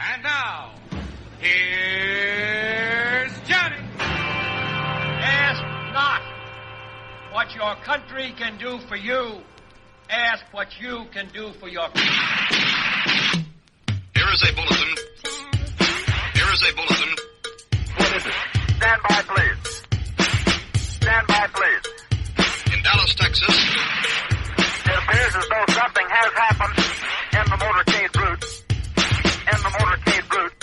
And now, here's Johnny. Ask not what your country can do for you. Ask what you can do for your country. Here is a bulletin. Here is a bulletin. What is it? Stand by, please. Stand by, please. In Dallas, Texas. It appears as though something has happened in the motorcade route. In the motorcade route.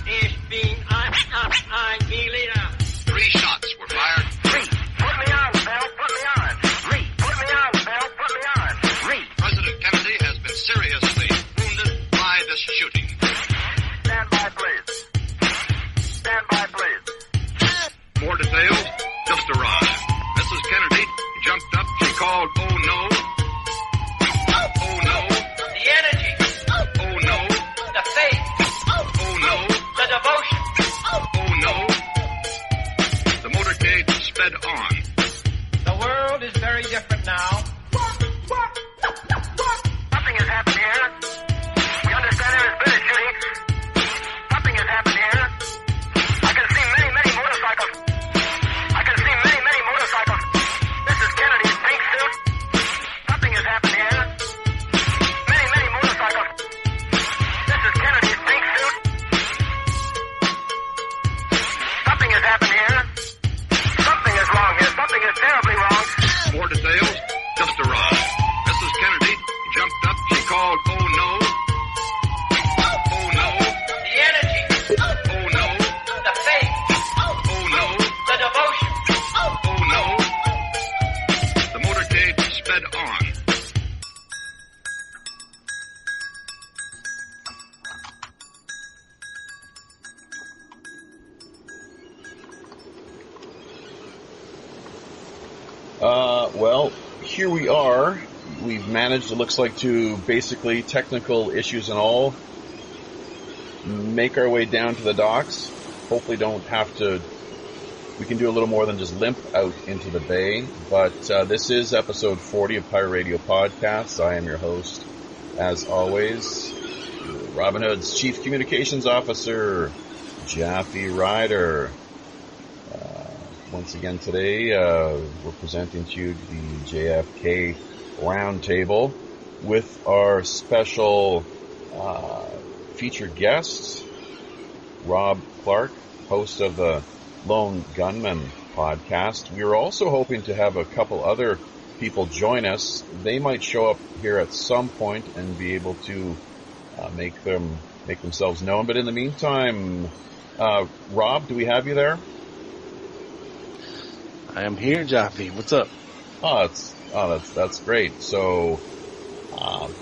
Ich bin ein Berliner. 3 shots were fired. Put me on, Bill. Put me on. Put me on, Bill. Put me on. President Kennedy has been seriously wounded by this shooting. Stand by, please. Stand by, please. More details just arrived. Mrs. Kennedy jumped up. She called, "Oh no. Oh no. The energy, Oh no. the faith, Oh no. the devotion. Oh no." The motorcade sped on. The world is very different now. Something has happened here. We understand there has been a shooting. Something has happened here. I can see many motorcycles. I can see many motorcycles. This is Kennedy's pink suit. Something has happened here. Many motorcycles. This is Kennedy's pink suit. Something has happened here. Something is wrong here. Something is terribly wrong. More details just arrived. Mrs. Kennedy jumped up. She called, "Oh no. Oh no. The energy, Oh no. the faith, Oh no. the devotion. Oh no. The motorcade sped on. Well, here we are. We've managed, it looks like, to basically, technical issues and all, make our way down to the docks. Hopefully don't have to, we can do a little more than just limp out into the bay. But this is episode 40 of Pirate Radio Podcasts. I am your host, as always, Robin Hood's Chief Communications Officer, Jaffe Ryder. Once again today, we're presenting to you the JFK Roundtable with our special featured guest, Rob Clark, host of the Lone Gunman podcast. We are also hoping to have a couple other people join us. They might show up here at some point and be able to make themselves known. But in the meantime, Rob, do we have you there? I am here, Jaffe. What's up? That's great. So,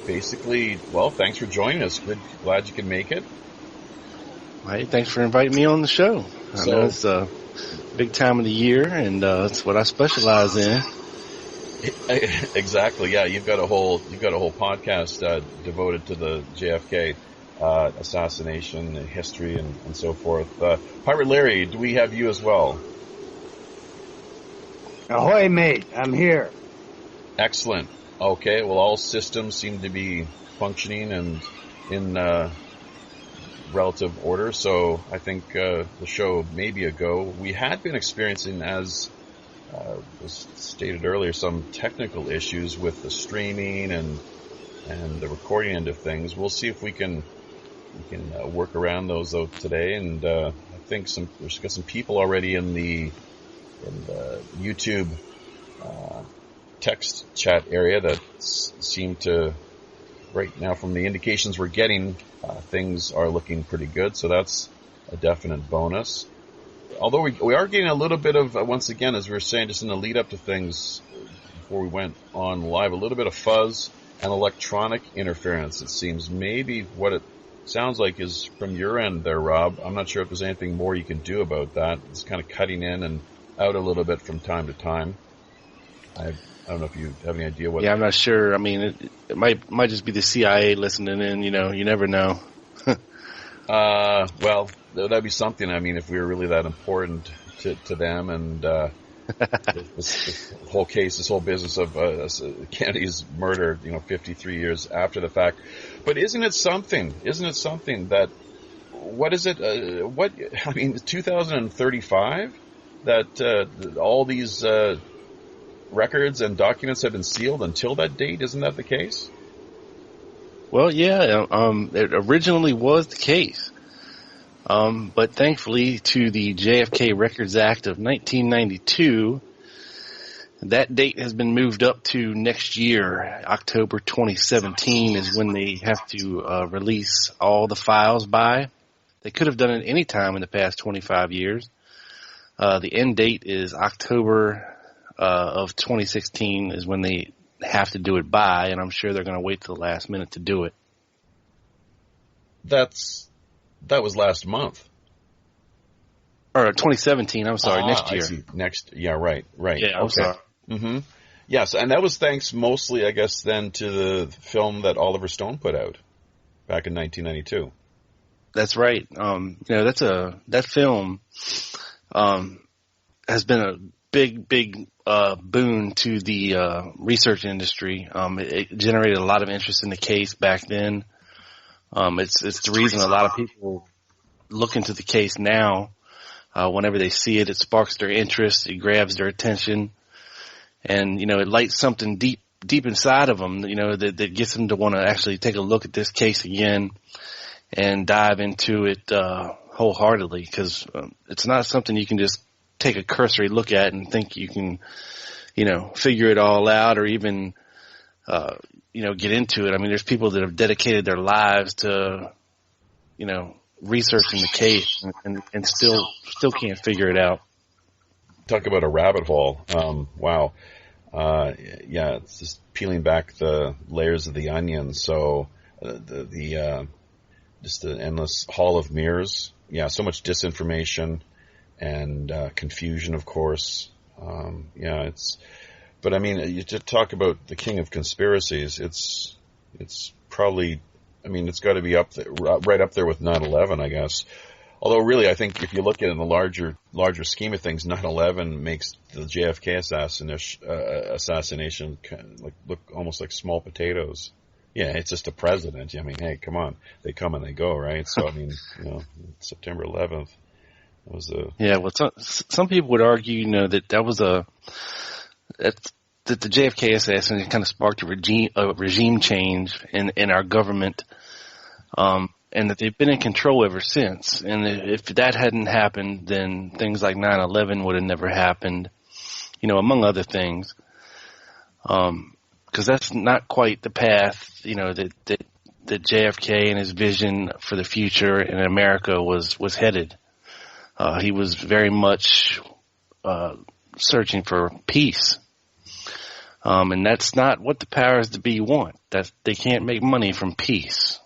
basically, well, thanks for joining us. Glad you could make it. Hey, thanks for inviting me on the show. I know it's a big time of the year, and that's what I specialize in. Exactly. Yeah, you've got a whole podcast devoted to the JFK assassination and history and so forth. Pirate Larry, do we have you as well? Ahoy, mate. I'm here. Excellent. Okay, well, all systems seem to be functioning and in relative order, so I think the show may be a go. We had been experiencing, as was stated earlier, some technical issues with the streaming and the recording end of things. We'll see if we can work around those though today, and I think there's got some people already in the YouTube text chat area that seem to, right now from the indications we're getting, things are looking pretty good, so that's a definite bonus. Although we are getting a little bit of, once again, as we were saying just in the lead up to things before we went on live, a little bit of fuzz and electronic interference. It seems maybe what it sounds like is from your end there, Rob. I'm not sure if there's anything more you can do about that. It's kind of cutting in and out a little bit from time to time. I don't know if you have any idea what. Yeah, I'm not sure. I mean, it might just be the CIA listening in. You know, you never know. Well, that'd be something. I mean, if we were really that important to them, and this whole case, this whole business of Kennedy's murder, 53 years after the fact. But isn't it something that, what is it, 2035, that all these records and documents have been sealed until that date? Isn't that the case? Well, yeah, it originally was the case. But thankfully, to the JFK Records Act of 1992, that date has been moved up to next year. October 2017 is when they have to release all the files by. They could have done it any time in the past 25 years. The end date is October of 2016 is when they have to do it by, and I'm sure they're going to wait till the last minute to do it. That was last month. Or 2017, I'm sorry, next year. I see. Right. Yeah, I'm sorry. Mm-hmm. Yes, and that was thanks mostly, I guess, then to the film that Oliver Stone put out back in 1992. That's right. That film has been a big boon to the research industry. It generated a lot of interest in the case back then. It's the reason a lot of people look into the case now. Whenever they see it, it sparks their interest, it grabs their attention, and it lights something deep inside of them. That gets them to want to actually take a look at this case again and dive into it wholeheartedly, because it's not something you can just take a cursory look at and think you can, figure it all out or even, get into it. I mean, there's people that have dedicated their lives to, researching the case and still can't figure it out. Talk about a rabbit hole. Wow. Yeah, it's just peeling back the layers of the onion. So just an endless hall of mirrors. Yeah, so much disinformation and confusion, of course. But I mean, you just talk about the king of conspiracies. It's probably, it's got to be up there, right up there with 9/11, I guess. Although, really, I think if you look at it in the larger scheme of things, 9/11 makes the JFK assassination look almost like small potatoes. Yeah, it's just a president. I mean, hey, come on, they come and they go, right? So, September 11th was a... Yeah, well, some people would argue, that was that the JFK assassination kind of sparked a regime change in our government, and that they've been in control ever since. And if that hadn't happened, then things like 9/11 would have never happened, among other things. Because that's not quite the path, that JFK and his vision for the future in America was headed. He was very much searching for peace. And that's not what the powers that be want. They can't make money from peace.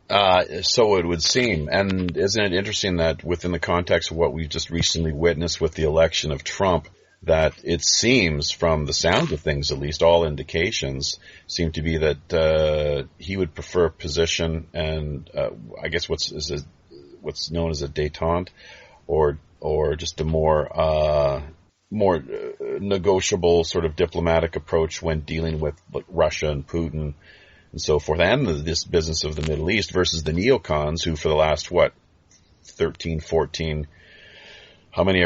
So it would seem. And isn't it interesting that within the context of what we just recently witnessed with the election of Trump, that it seems, from the sound of things at least, all indications seem to be that he would prefer a position and I guess what's known as a détente, or just a more negotiable sort of diplomatic approach when dealing with Russia and Putin and so forth, and this business of the Middle East versus the neocons, who for the last 13, 14, how many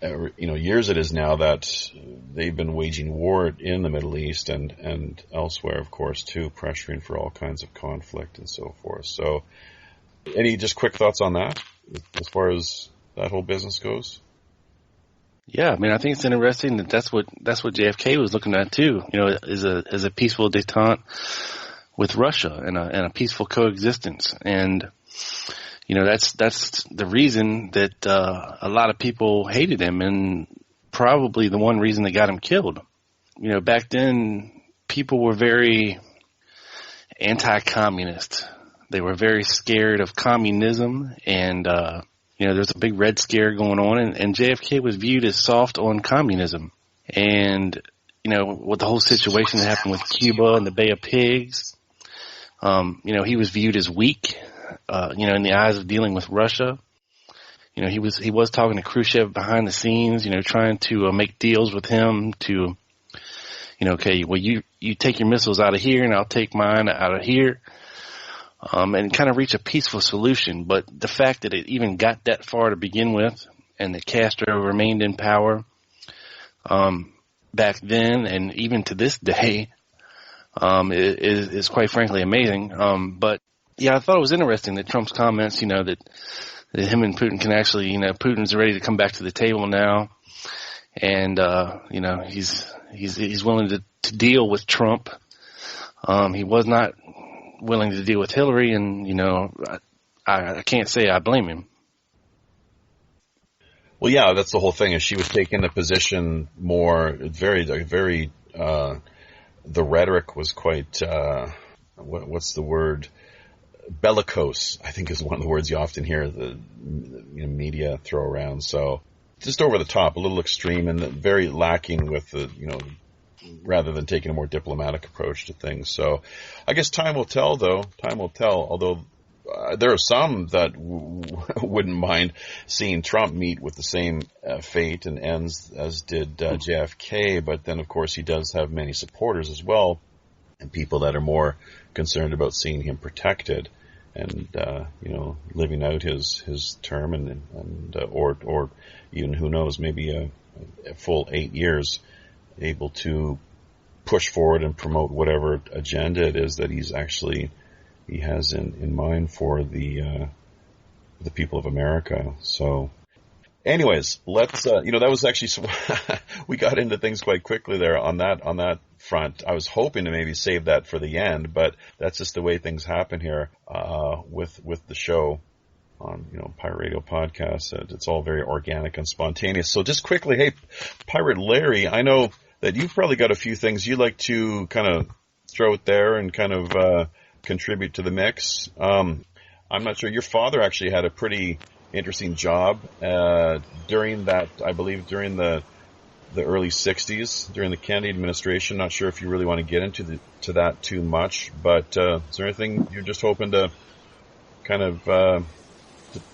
years it is now that they've been waging war in the Middle East and elsewhere, of course, too, pressuring for all kinds of conflict and so forth. So, any just quick thoughts on that as far as that whole business goes? Yeah, I think it's interesting that's what JFK was looking at too. As a peaceful détente with Russia and a peaceful coexistence. And that's the reason that a lot of people hated him, and probably the one reason they got him killed. Back then people were very anti-communist. They were very scared of communism, and there's a big Red Scare going on, and JFK was viewed as soft on communism. And, with the whole situation that happened with Cuba and the Bay of Pigs, he was viewed as weak, in the eyes of dealing with Russia. he was talking to Khrushchev behind the scenes, trying to make deals with him to, okay, well, you take your missiles out of here and I'll take mine out of here, and kind of reach a peaceful solution. But the fact that it even got that far to begin with, and that Castro remained in power, back then and even to this day, is quite frankly amazing. But yeah, I thought it was interesting that Trump's comments, that him and Putin can actually, Putin's ready to come back to the table now, and he's willing to deal with Trump. He was not willing to deal with Hillary, and I can't say I blame him. Well, yeah, that's the whole thing. Is she was taking a position more very. The rhetoric was quite. What's the word? Bellicose, I think, is one of the words you often hear the media throw around. So just over the top, a little extreme, and very lacking with the rather than taking a more diplomatic approach to things. So I guess time will tell, though. Time will tell. Although there are some that wouldn't mind seeing Trump meet with the same fate and ends as did JFK. But then, of course, he does have many supporters as well, and people that are more concerned about seeing him protected and living out his term and or even, who knows, maybe a full 8 years, able to push forward and promote whatever agenda it is that he has in mind for the people of America. So anyways, let's that was actually we got into things quite quickly there on that front. I was hoping to maybe save that for the end, but that's just the way things happen here with the show on Pirate Radio Podcast. It's all very organic and spontaneous. So just quickly, hey, Pirate Larry, I know that you've probably got a few things you'd like to kind of throw it there and kind of contribute to the mix. I'm not sure. Your father actually had a pretty interesting job during that, I believe, during the early 60s, during the Kennedy administration. Not sure if you really want to get into that too much, but is there anything you're just hoping to kind of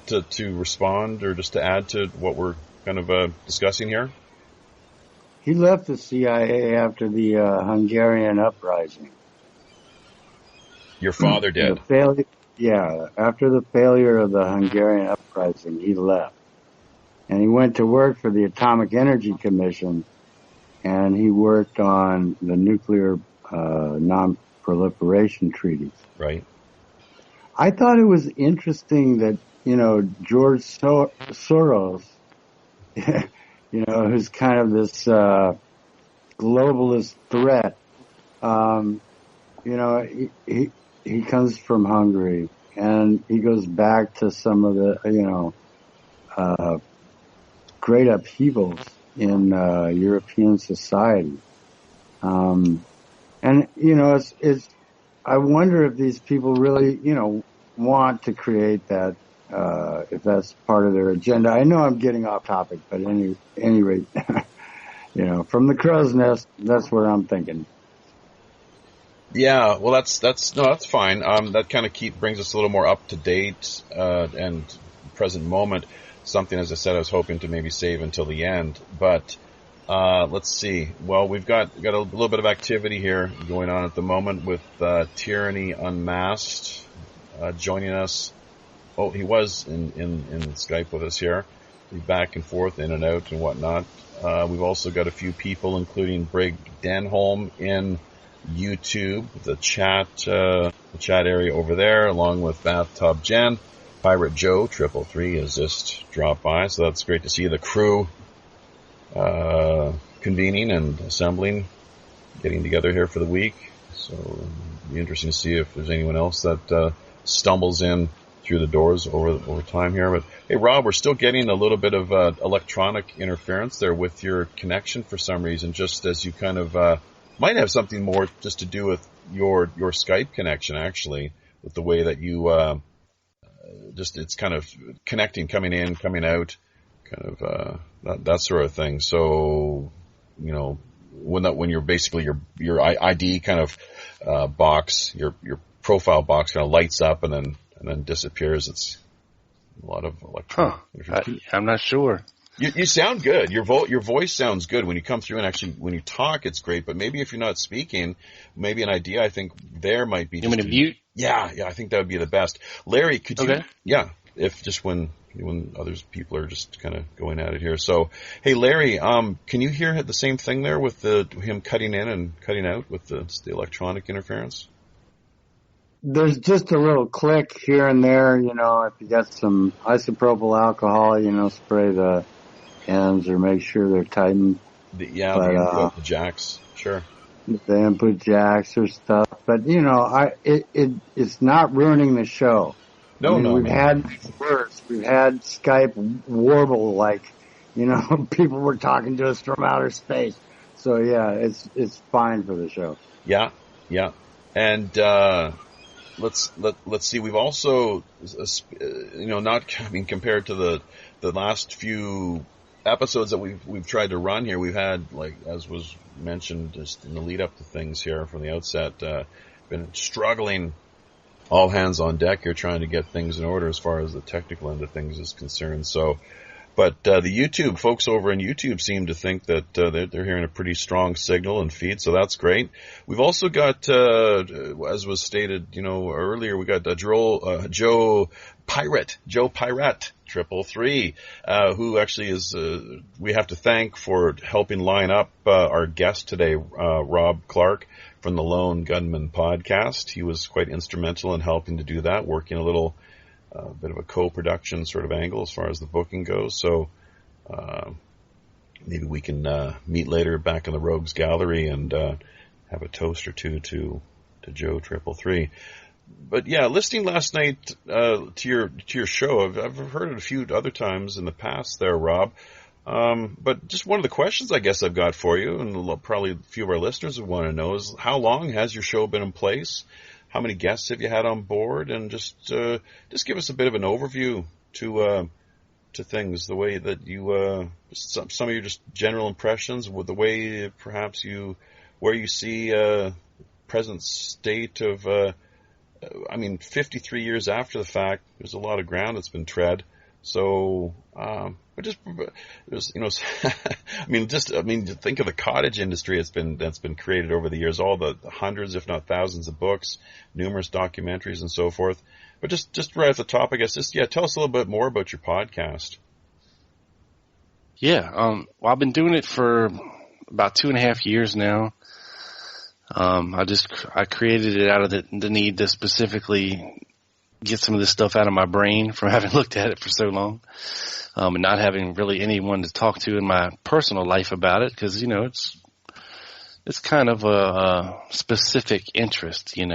to respond or just to add to what we're kind of discussing here? He left the CIA after the Hungarian uprising. Your father did? After the failure of the Hungarian uprising, he left. And he went to work for the Atomic Energy Commission, and he worked on the nuclear non-proliferation treaties. Right. I thought it was interesting that, George Soros, who's kind of this globalist threat, he comes from Hungary, and he goes back to some of the, great upheavals in European society. And, it's I wonder if these people really, want to create that, if that's part of their agenda. I know I'm getting off topic, but at any rate, from the crow's nest, that's where I'm thinking. Yeah, well, that's fine. That kind of brings us a little more up to date and present moment. Something, as I said, I was hoping to maybe save until the end. But let's see. Well, we've got a little bit of activity here going on at the moment with Tyranny Unmasked joining us. Oh, he was in Skype with us here. He's back and forth, in and out and whatnot. We've also got a few people, including Brig Denholm in YouTube, the chat area over there, along with Bathtub Jen. Pirate Joe 333 has just dropped by, so that's great to see the crew convening and assembling, getting together here for the week. So it'll be interesting to see if there's anyone else that stumbles in through the doors over time here. But hey, Rob, we're still getting a little bit of electronic interference there with your connection for some reason, just as you kind of might have something more just to do with your Skype connection, actually, with the way that you just it's kind of connecting, coming in, coming out, kind of that sort of thing. So when you're basically your ID kind of box, your profile box kind of lights up and then disappears. a lot of electronic interference. I'm not sure. You sound good. Your voice sounds good when you come through, and actually when you talk, it's great. But maybe if you're not speaking, maybe an idea I think there might be. You want me to mute? Yeah, I think that would be the best. Larry, could you? Yeah, if just when other people are just kind of going at it here. So, hey, Larry, can you hear the same thing there with him cutting in and cutting out with the electronic interference? There's just a little click here and there, you know, if you got some isopropyl alcohol, you know, spray the ends or make sure they're tightened. The input jacks, sure. The input jacks or stuff. But, you know, it's not ruining the show. We've had worse. We've had Skype warble, like, you know, people were talking to us from outer space. So, yeah, it's fine for the show. Yeah. And, let's see. We've also, compared to the last few episodes that we've tried to run here, we've had, like, as was mentioned just in the lead up to things here from the outset, been struggling, all hands on deck here, trying to get things in order as far as the technical end of things is concerned. So, but the YouTube folks over in YouTube seem to think that they're hearing a pretty strong signal and feed, so that's great. We've also got, as was stated, earlier, we got Joe Pirate 333, who actually is we have to thank for helping line up our guest today, Rob Clark from the Lone Gunman podcast. He was quite instrumental in helping to do that, working a little bit of a co-production sort of angle as far as the booking goes. So maybe we can meet later back in the Rogues Gallery and have a toast or two to Joe 333. But yeah, listening last night to your show, I've heard it a few other times in the past there, Rob. But just one of the questions I guess I've got for you, and probably a few of our listeners would want to know, is how long has your show been in place? How many guests have you had on board? And just give us a bit of an overview to things, the way that you some of your just general impressions with the way perhaps where you see present state of 53 years after the fact, there's a lot of ground that's been tread. So, but just, think of the cottage industry that's been created over the years, all the hundreds, if not thousands of books, numerous documentaries and so forth. But just right at the top, I guess, tell us a little bit more about your podcast. Yeah. Well, I've been doing it for about 2.5 years now. I created it out of the need to specifically get some of this stuff out of my brain from having looked at it for so long, and not having really anyone to talk to in my personal life about it, because it's kind of a specific interest. A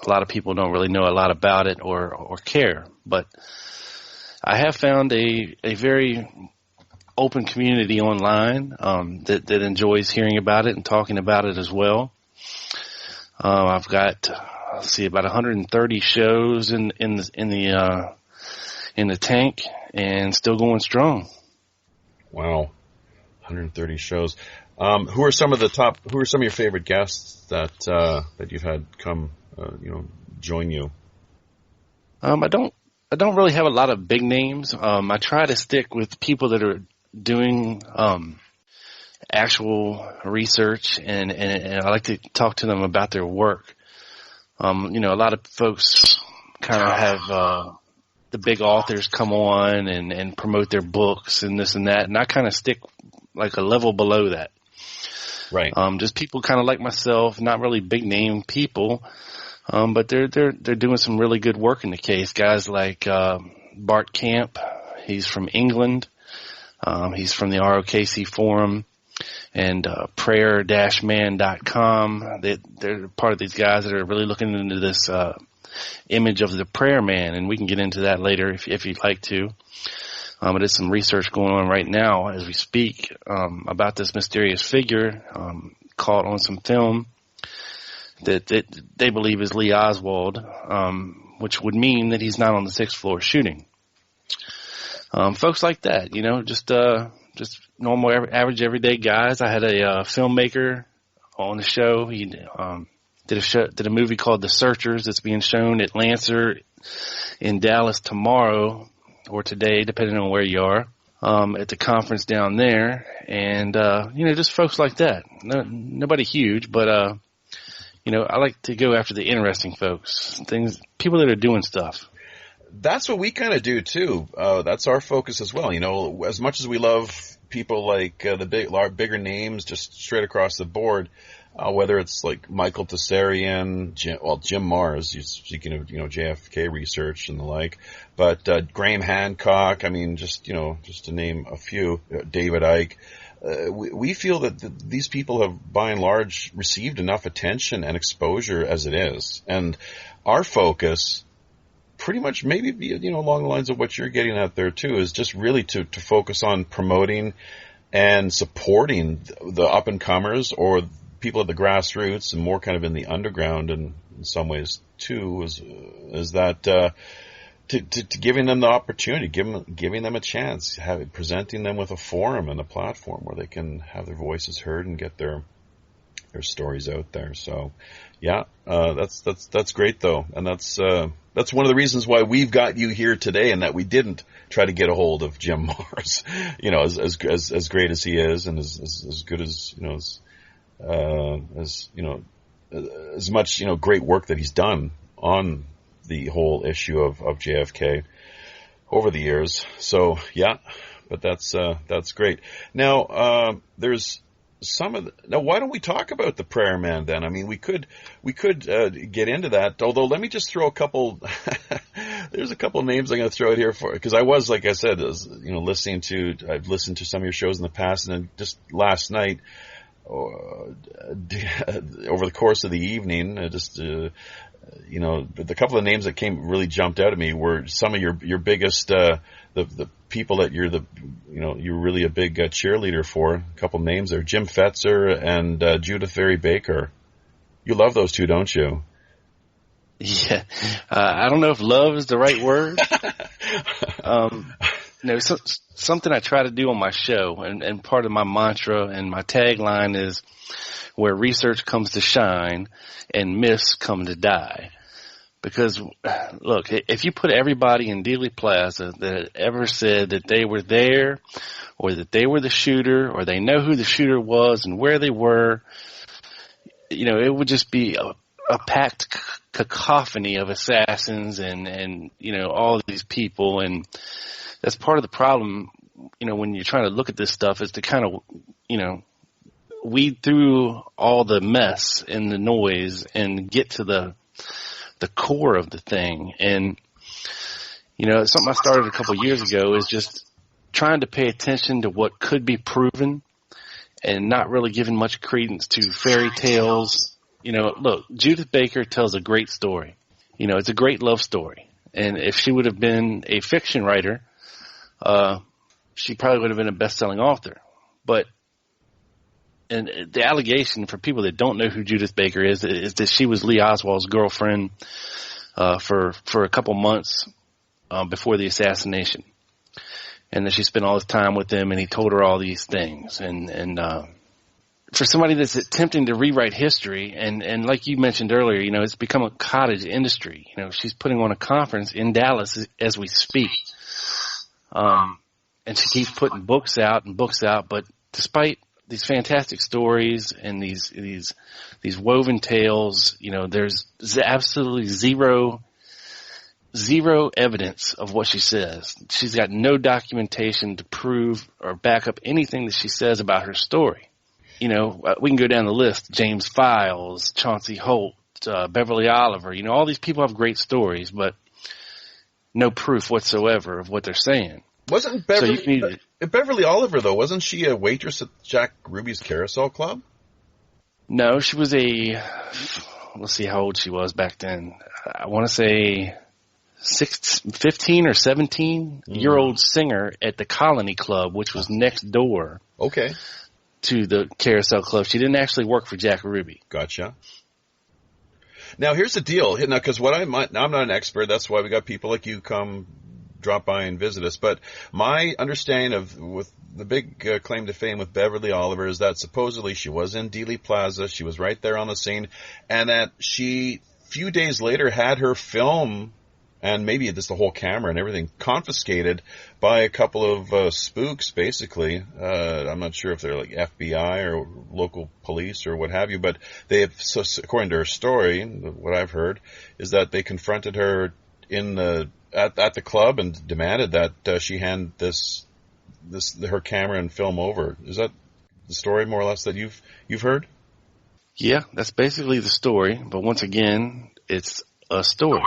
lot of people don't really know a lot about it or care, but I have found a very open community online that enjoys hearing about it and talking about it as well. I've got about 130 shows in the tank, and still going strong. Wow, 130 shows. Who are some of your favorite guests that you've had come join you? I don't really have a lot of big names. I try to stick with people that are doing actual research, and I like to talk to them about their work. A lot of folks kind of have the big authors come on and promote their books and this and that, and I kind of stick like a level below that. Right. Just people kind of like myself, not really big name people, but they're doing some really good work in the case. Guys like Bart Camp, he's from England. He's from the ROKC forum, and prayer-man.com. They're part of these guys that are really looking into this image of the prayer man, and we can get into that later if you'd like to. But there's some research going on right now as we speak about this mysterious figure caught on some film that they believe is Lee Oswald, which would mean that he's not on the 6th floor shooting. Folks like that, just normal, average, everyday guys. I had a filmmaker on the show. He did a movie called The Searchers that's being shown at Lancer in Dallas tomorrow or today, depending on where you are, at the conference down there. And, just folks like that. Nobody huge, but, I like to go after the interesting folks, people that are doing stuff. That's what we kind of do too. That's our focus as well. As much as we love people like the bigger names just straight across the board, whether it's like Michael Tessarian, Jim Mars, speaking of, JFK research and the like, but Graham Hancock, just to name a few, David Icke. We feel that these people have, by and large, received enough attention and exposure as it is. And our focus, pretty much maybe, along the lines of what you're getting at there too, is just really to focus on promoting and supporting the up-and-comers or people at the grassroots and more kind of in the underground, and in some ways too, is that to giving them the opportunity, giving them a chance, presenting them with a forum and a platform where they can have their voices heard and get their stories out there. So, yeah, that's great though, and that's one of the reasons why we've got you here today, and that we didn't try to get a hold of Jim Mars, as great as he is, and as good as as much great work that he's done on the whole issue of JFK over the years. So yeah, but that's great. Now there's now why don't we talk about the Prayer Man then? We could get into that. Although let me just throw a couple. There's a couple names I'm going to throw out here because I was, like I said, I've listened to some of your shows in the past, and then just last night, over the course of the evening, the couple of names that really jumped out at me were some of your biggest, the people that you're really a big cheerleader for. A couple names there: Jim Fetzer and Judith Vary Baker. You love those two, don't you? Yeah, I don't know if love is the right word. Something I try to do on my show, and part of my mantra and my tagline is, where research comes to shine and myths come to die. Because, look, if you put everybody in Dealey Plaza that ever said that they were there or that they were the shooter or they know who the shooter was and where they were, it would just be a packed cacophony of assassins and all of these people. And that's part of the problem, when you're trying to look at this stuff, is to kind of, weed through all the mess and the noise and get to the core of the thing. And, something I started a couple of years ago is just trying to pay attention to what could be proven and not really giving much credence to fairy tales. Look, Judith Baker tells a great story. It's a great love story. And if she would have been a fiction writer, she probably would have been a best-selling author. And the allegation, for people that don't know who Judith Baker is that she was Lee Oswald's girlfriend for a couple months before the assassination, and that she spent all this time with him, and he told her all these things. And for somebody that's attempting to rewrite history, and like you mentioned earlier, it's become a cottage industry. She's putting on a conference in Dallas as we speak, and she keeps putting books out, but despite these fantastic stories and these woven tales, there's absolutely zero evidence of what she says. She's got no documentation to prove or back up anything that she says about her story. We can go down the list: James Files, Chauncey Holt, Beverly Oliver. All these people have great stories, but no proof whatsoever of what they're saying. Wasn't Beverly Oliver, though, wasn't she a waitress at Jack Ruby's Carousel Club? No, she was let's see how old she was back then. I want to say 15 or 17-year-old singer at the Colony Club, which was next door to the Carousel Club. She didn't actually work for Jack Ruby. Gotcha. Now, here's the deal. Now, because I'm not an expert. That's why we got people like you drop by and visit us. But my understanding with the big claim to fame with Beverly Oliver is that supposedly she was in Dealey Plaza. She was right there on the scene, and that she, few days later, had her film and maybe just the whole camera and everything confiscated by a couple of spooks, basically. I'm not sure if they're like FBI or local police or what have you, but they have, so according to her story, what I've heard is that they confronted her at the club and demanded that she hand her camera and film over. Is that the story more or less that you've heard? Yeah, that's basically the story. But once again, it's a story.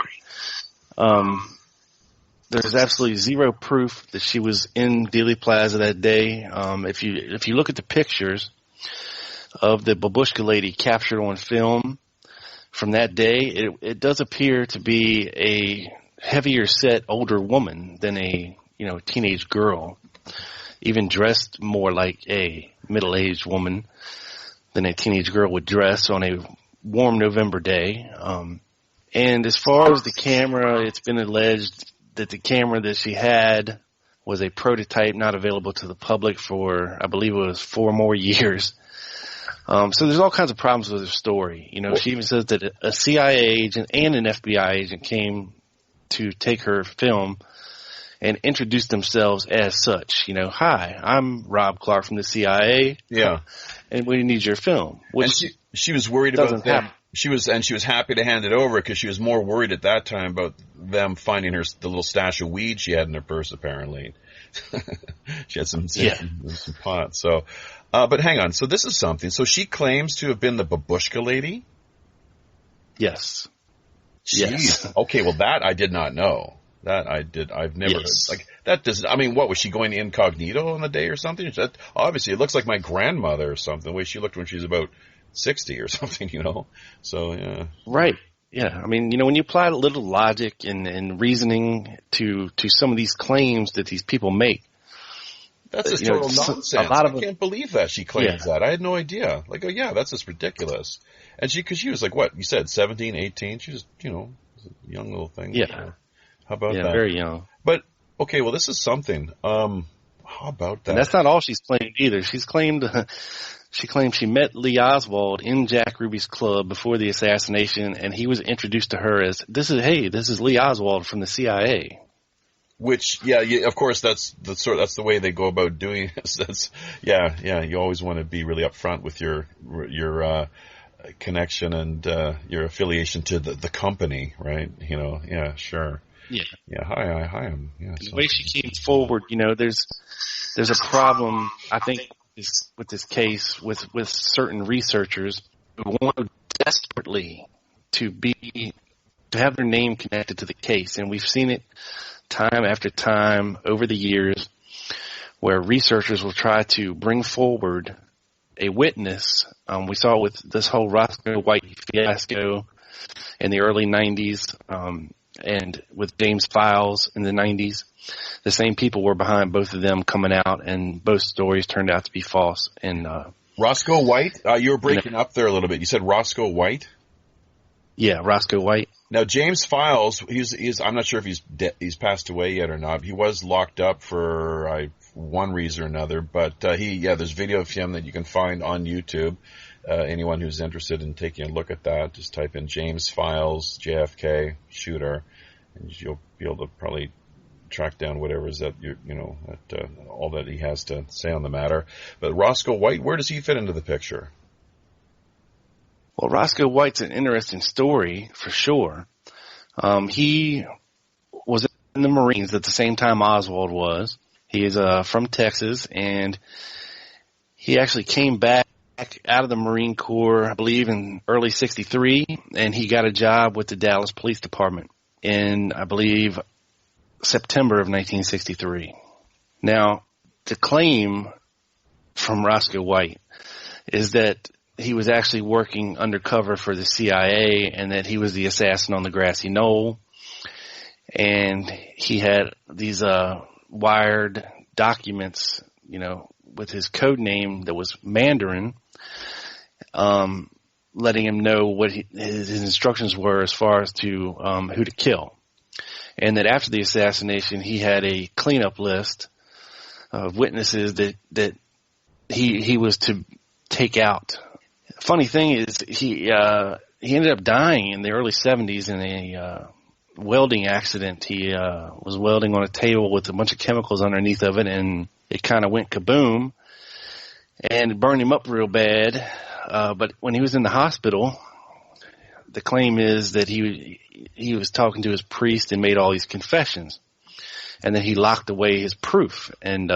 There's absolutely zero proof that she was in Dealey Plaza that day. If you look at the pictures of the babushka lady captured on film from that day, it does appear to be a heavier set older woman than a teenage girl, even dressed more like a middle-aged woman than a teenage girl would dress on a warm November day. And as far as the camera, it's been alleged that the camera that she had was a prototype not available to the public for, I believe it was 4 more years. So there's all kinds of problems with her story. She even says that a CIA agent and an FBI agent came to take her film and introduce themselves as such. Hi, I'm Rob Clark from the CIA. Yeah. And we need your film. Which and she was worried about them. She was happy to hand it over because she was more worried at that time about them finding the little stash of weed she had in her purse, apparently. She had some pot. So, but hang on. So this is something. So she claims to have been the babushka lady? Yes. Jeez. Yes. Okay, well that I did not know. I've never heard. Like, that doesn't, I mean, what, was she going incognito on the day or something? Obviously, it looks like my grandmother or something, the way she looked when she was about 60 or something, So, yeah. Right. Yeah. I mean, when you apply a little logic and reasoning to some of these claims that these people make. That's just total nonsense. I can't believe that she claims that. I had no idea. Like, oh yeah, that's just ridiculous. And because she was like, what, you said 17, 18? She was, a young little thing. Yeah. How about that? Yeah, very young. But, okay, well, this is something. How about that? And that's not all she's claimed either. She claimed she met Lee Oswald in Jack Ruby's club before the assassination, and he was introduced to her as, this is Lee Oswald from the CIA. Which, of course, that's the way they go about doing it. You always want to be really upfront with your connection and your affiliation to the company, right? Yeah, sure. Yeah. Yeah. Hi. The way she came forward, there's a problem, I think, with this case with certain researchers who want desperately to have their name connected to the case, and we've seen it time after time over the years where researchers will try to bring forward a witness. We saw it with this whole Roscoe White fiasco in the early 90s. And with James Files in the 90s, the same people were behind both of them coming out, and both stories turned out to be false. And Roscoe White, you were breaking up there a little bit. You said Roscoe White? Yeah, Roscoe White. Now James Files, he's I'm not sure if he's passed away yet or not. He was locked up for one reason or another, but there's video of him that you can find on YouTube. Anyone who's interested in taking a look at that, just type in James Files, JFK, shooter, and you'll be able to probably track down whatever is that all that he has to say on the matter. But Roscoe White, where does he fit into the picture? Well, Roscoe White's an interesting story for sure. He was in the Marines at the same time Oswald was. He is from Texas, and he actually came back out of the Marine Corps, I believe, in early '63, and he got a job with the Dallas Police Department in, I believe, September of 1963. Now, the claim from Roscoe White is that he was actually working undercover for the CIA and that he was the assassin on the grassy knoll, and he had these wired documents, with his code name that was Mandarin, letting him know what his instructions were as far as to who to kill. And that after the assassination, he had a cleanup list of witnesses that he was to take out. Funny thing is, he ended up dying in the early 70s in a welding accident. He was welding on a table with a bunch of chemicals underneath of it, and it kind of went kaboom, and it burned him up real bad. But when he was in the hospital, the claim is that he was talking to his priest and made all these confessions, and then he locked away his proof. And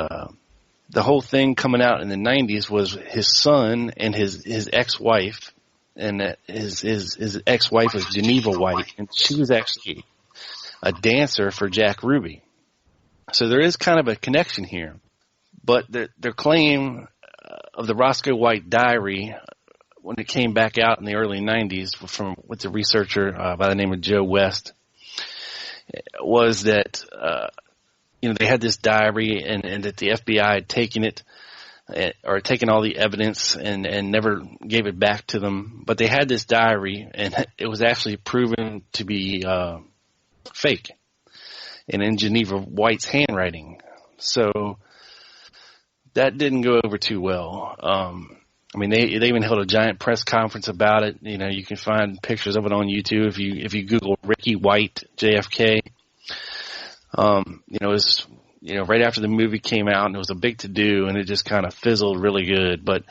the whole thing coming out in the 90s was his son and his ex-wife, and his ex-wife was Geneva White, and she was actually a dancer for Jack Ruby. So there is kind of a connection here. But their claim of the Roscoe White diary, when it came back out in the early 90s with the researcher by the name of Joe West, was that they had this diary and that the FBI had taken it or taken all the evidence and never gave it back to them. But they had this diary, and it was actually proven to be fake and in Geneva White's handwriting. So that didn't go over too well. They even held a giant press conference about it. You can find pictures of it on YouTube if you Google Ricky White JFK. It was right after the movie came out, and it was a big to-do, and it just kind of fizzled really good. But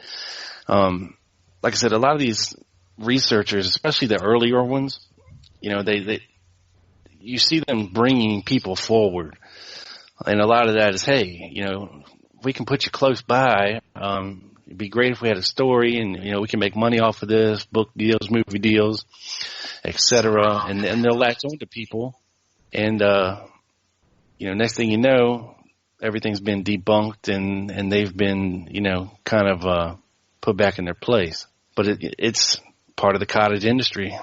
like I said, a lot of these researchers, especially the earlier ones, they you see them bringing people forward, and a lot of that is, hey, we can put you close by. It'd be great if we had a story, and we can make money off of this, book deals, movie deals, etc. And they'll latch on to people, and next thing you know, everything's been debunked, and they've been kind of put back in their place. But it's part of the cottage industry.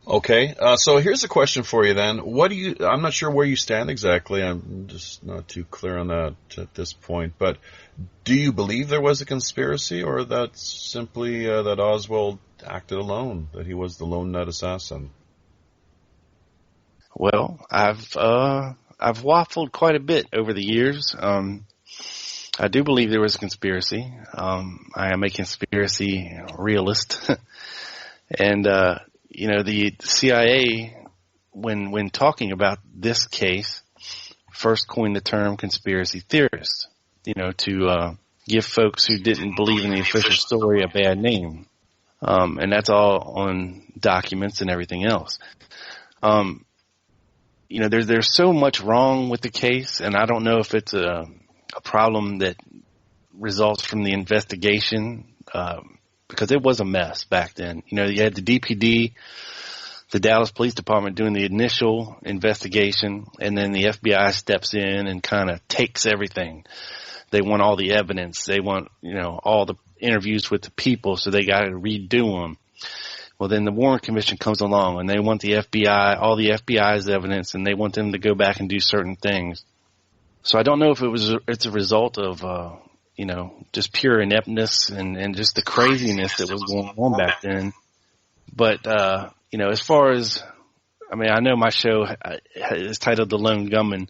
Okay, so here's a question for you then. I'm not sure where you stand exactly. I'm just not too clear on that at this point. But do you believe there was a conspiracy, or that's simply that Oswald acted alone, that he was the lone nut assassin? Well, I've waffled quite a bit over the years. I do believe there was a conspiracy. I am a conspiracy realist. And, the CIA, when talking about this case, first coined the term conspiracy theorist, to give folks who didn't believe in the official story a bad name. And that's all on documents and everything else. There's so much wrong with the case, and I don't know if it's a problem that results from the investigation, because it was a mess back then. You had the DPD, the Dallas Police Department doing the initial investigation, and then the FBI steps in and kind of takes everything. They want all the evidence. They want, all the interviews with the people, so they got to redo them. Well, then the Warren Commission comes along, and they want the FBI, all the FBI's evidence, and they want them to go back and do certain things. So I don't know if it's a result of, just pure ineptness and just the craziness that was going on back then. But, as far as, I know my show is titled The Lone Gunman.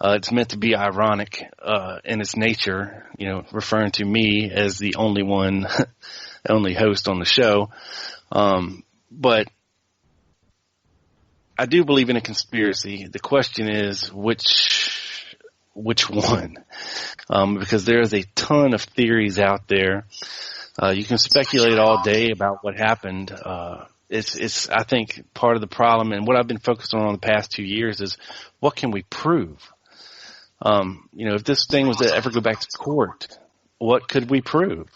It's meant to be ironic in its nature, referring to me as the only one, only host on the show. But I do believe in a conspiracy. The question is which one? Because there's a ton of theories out there. You can speculate all day about what happened. It's I think part of the problem, and what I've been focused on the past 2 years is what can we prove? If this thing was to ever go back to court, what could we prove?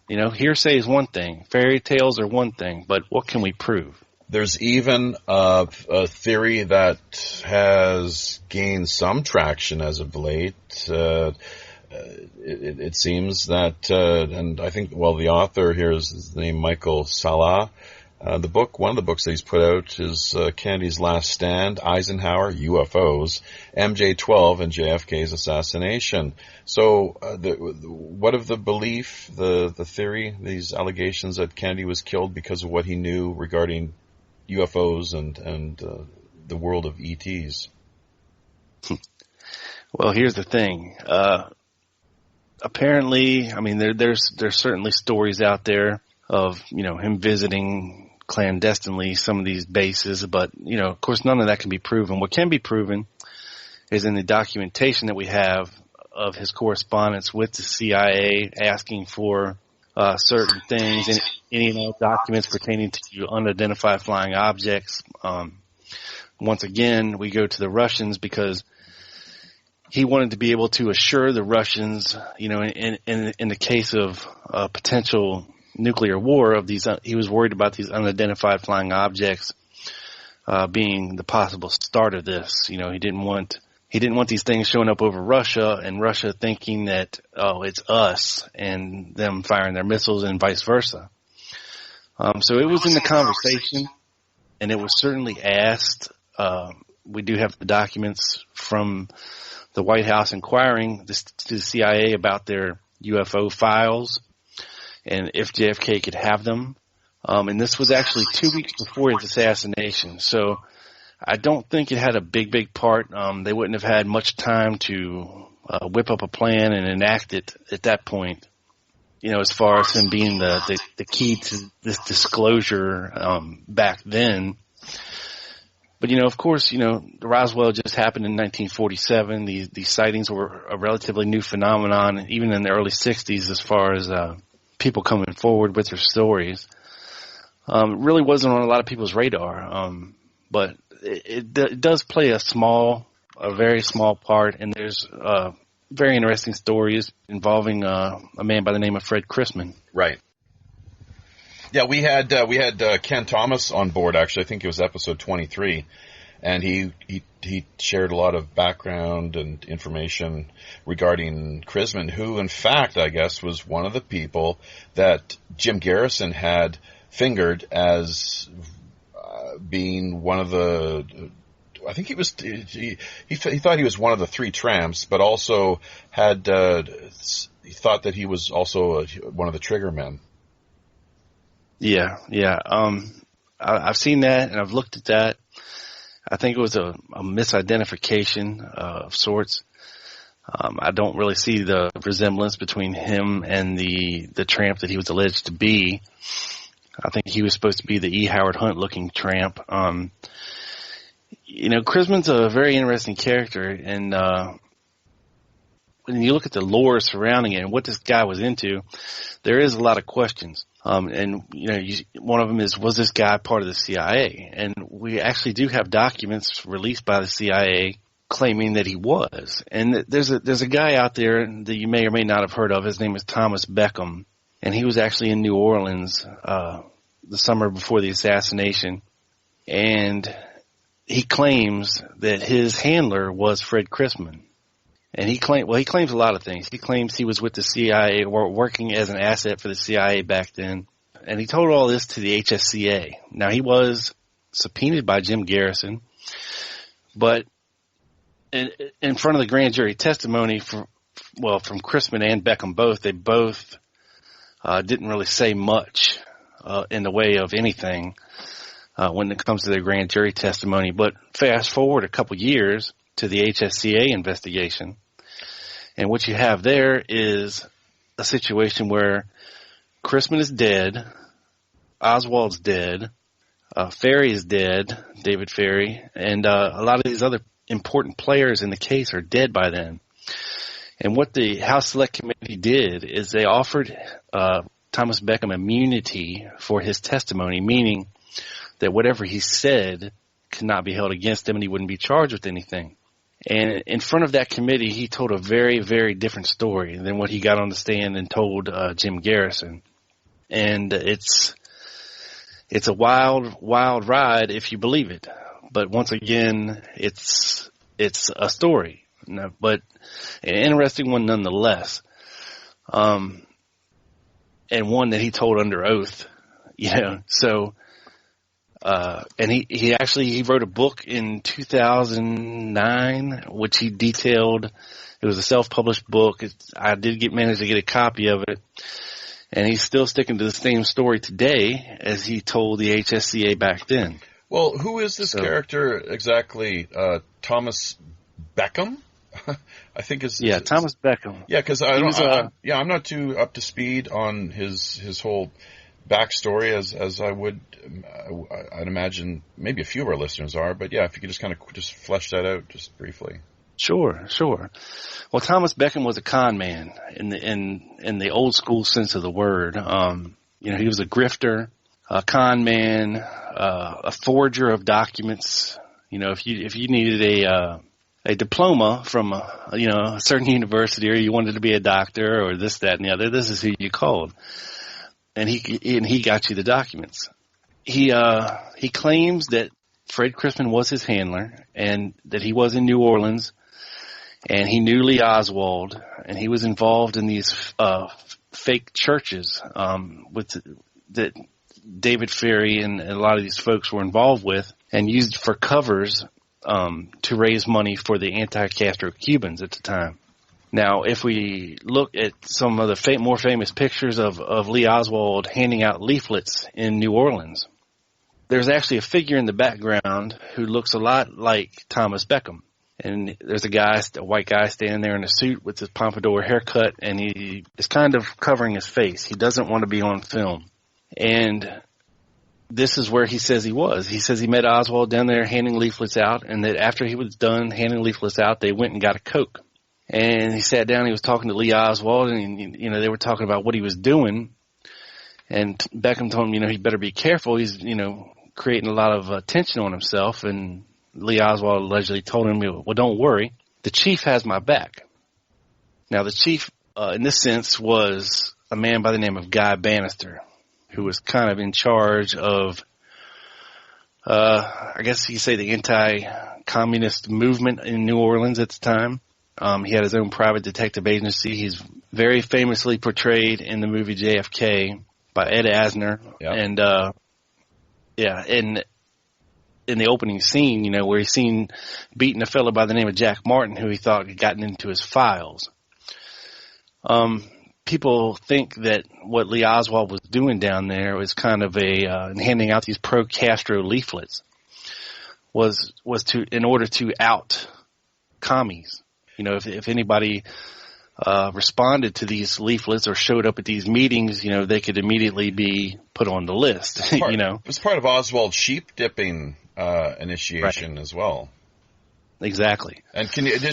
Hearsay is one thing, fairy tales are one thing, but what can we prove? There's even a theory that has gained some traction as of late. It seems that, and I think, the author here is his name, Michael Salah. One of the books that he's put out is Kennedy's Last Stand, Eisenhower, UFOs, MJ-12, and JFK's assassination. So, what of the belief, the theory, these allegations that Kennedy was killed because of what he knew regarding UFOs and the world of ETs? Well, here's the thing. Apparently, there's certainly stories out there of, him visiting clandestinely some of these bases, but, of course, none of that can be proven. What can be proven is in the documentation that we have of his correspondence with the CIA asking for certain things, and any documents pertaining to unidentified flying objects. Once again, we go to the Russians because he wanted to be able to assure the Russians, in the case of potential nuclear war, of these, he was worried about these unidentified flying objects being the possible start of this. He didn't want these things showing up over Russia and Russia thinking that, it's us, and them firing their missiles and vice versa. So it was in the conversation, and it was certainly asked. We do have the documents from the White House inquiring to the CIA about their UFO files and if JFK could have them. And this was actually 2 weeks before his assassination. So I don't think it had a big part. They wouldn't have had much time to whip up a plan and enact it at that point, as far as him being the key to this disclosure back then. But, of course, Roswell just happened in 1947. These sightings were a relatively new phenomenon, even in the early 60s, as far as people coming forward with their stories. It really wasn't on a lot of people's radar, but it does play a very small part, and there's very interesting stories involving a man by the name of Fred Chrisman. Right. Yeah, we had Ken Thomas on board, actually. I think it was episode 23, and he shared a lot of background and information regarding Chrisman, who, in fact, I guess, was one of the people that Jim Garrison had fingered as being one of the. I think he thought he was one of the three tramps, but also had he thought that he was also one of the trigger men. Yeah. I've seen that and I've looked at that. I think it was a misidentification of sorts. I don't really see the resemblance between him and the tramp that he was alleged to be. I think he was supposed to be the E. Howard Hunt looking tramp. Chrisman's a very interesting character, and when you look at the lore surrounding it and what this guy was into, there is a lot of questions. And one of them is, was this guy part of the CIA? And we actually do have documents released by the CIA claiming that he was. And there's a guy out there that you may or may not have heard of. His name is Thomas Beckham, and he was actually in New Orleans the summer before the assassination. And he claims that his handler was Fred Chrisman. And he claims a lot of things. He claims he was with the CIA or working as an asset for the CIA back then. And he told all this to the HSCA. Now, he was subpoenaed by Jim Garrison, but in front of the grand jury testimony from Chrisman and Beckham both, they both didn't really say much in the way of anything when it comes to their grand jury testimony. But fast forward a couple years to the HSCA investigation, and what you have there is a situation where Chrisman is dead, Oswald's dead, Ferry is dead, David Ferry, and a lot of these other important players in the case are dead by then. And what the House Select Committee did is they offered Thomas Beckham immunity for his testimony, meaning that whatever he said could not be held against him and he wouldn't be charged with anything. And in front of that committee, he told a very, very different story than what he got on the stand and told Jim Garrison. And it's a wild, wild ride if you believe it. But once again, it's a story, but an interesting one nonetheless. And one that he told under oath, so. And he wrote a book in 2009, which he detailed. It was a self-published book. I did manage to get a copy of it. And he's still sticking to the same story today as he told the HSCA back then. Well, who is this character exactly? Thomas Beckham? I think Thomas Beckham. Yeah, because I'm not too up to speed on his whole backstory as I would, I'd imagine maybe a few of our listeners are, but yeah, if you could just kind of just flesh that out just briefly. Sure. Well, Thomas Beckham was a con man in the old school sense of the word. He was a grifter, a con man, a forger of documents. If you needed a diploma from a certain university, or you wanted to be a doctor, or this, that, and the other, this is who you called, and he got you the documents. He claims that Fred Crispin was his handler, and that he was in New Orleans, and he knew Lee Oswald, and he was involved in these fake churches that David Ferry and a lot of these folks were involved with, and used for covers to raise money for the anti-Castro Cubans at the time. Now, if we look at some of the more famous pictures of Lee Oswald handing out leaflets in New Orleans, there's actually a figure in the background who looks a lot like Thomas Beckham. And there's a white guy standing there in a suit with his pompadour haircut, and he is kind of covering his face. He doesn't want to be on film. And this is where he says he was. He says he met Oswald down there handing leaflets out, and that after he was done handing leaflets out, they went and got a Coke. And he sat down, he was talking to Lee Oswald, and, they were talking about what he was doing. And Beckham told him, he better be careful. He's, creating a lot of tension on himself. And Lee Oswald allegedly told him, well, don't worry. The chief has my back. Now, the chief, in this sense, was a man by the name of Guy Bannister, who was kind of in charge of, I guess you could say, the anti-communist movement in New Orleans at the time. He had his own private detective agency. He's very famously portrayed in the movie JFK by Ed Asner. Yep. And, in the opening scene, where he's seen beating a fellow by the name of Jack Martin, who he thought had gotten into his files. People think that what Lee Oswald was doing down there was kind of handing out these pro-Castro leaflets was in order to out commies. If anybody responded to these leaflets or showed up at these meetings, they could immediately be put on the list. It was part of Oswald's sheep dipping initiation as well. Exactly. And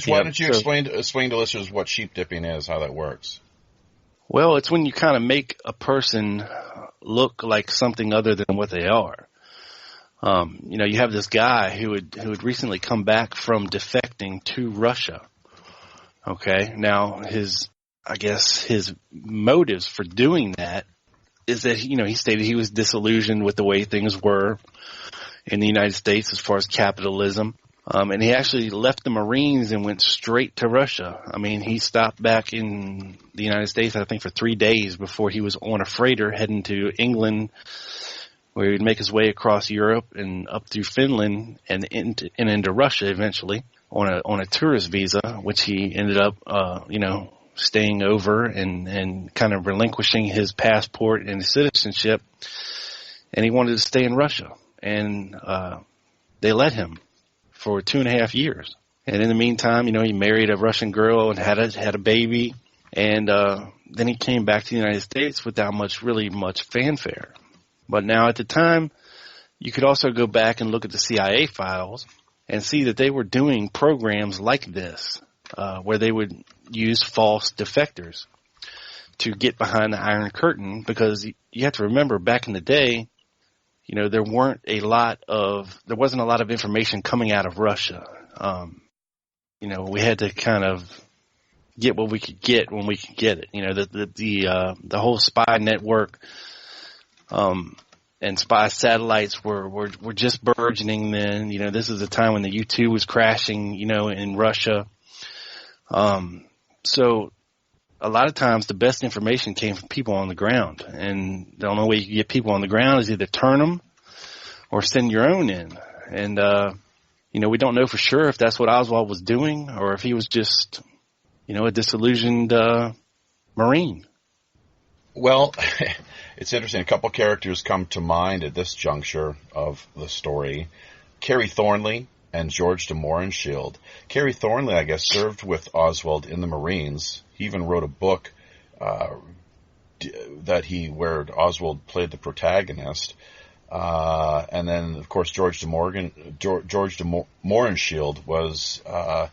why don't you explain to listeners what sheep dipping is, how that works? Well, it's when you kind of make a person look like something other than what they are. You have this guy who had recently come back from defecting to Russia. Okay. Now his motives for doing that is that, he stated he was disillusioned with the way things were in the United States as far as capitalism. And he actually left the Marines and went straight to Russia. I mean, he stopped back in the United States, I think, for 3 days before he was on a freighter heading to England, where he would make his way across Europe and up through Finland and into Russia eventually on a tourist visa, which he ended up, staying over and kind of relinquishing his passport and his citizenship. And he wanted to stay in Russia. And they let him for 2.5 years. And in the meantime, he married a Russian girl and had a baby. And then he came back to the United States without much fanfare. But now at the time, you could also go back and look at the CIA files and see that they were doing programs like this, where they would use false defectors to get behind the Iron Curtain, because you have to remember, back in the day, there wasn't a lot of information coming out of Russia. We had to kind of get what we could get when we could get it. The whole spy network, and spy satellites were just burgeoning then. This is the time when the U-2 was crashing, in Russia. So a lot of times the best information came from people on the ground, and the only way you can get people on the ground is either turn them or send your own in. And, we don't know for sure if that's what Oswald was doing or if he was just, a disillusioned, Marine. Well, it's interesting. A couple characters come to mind at this juncture of the story. Carrie Thornley and George de Mohrenschildt. Carrie Thornley, I guess, served with Oswald in the Marines. He even wrote a book where Oswald played the protagonist. And then, of course, George de Mohrenschildt was, I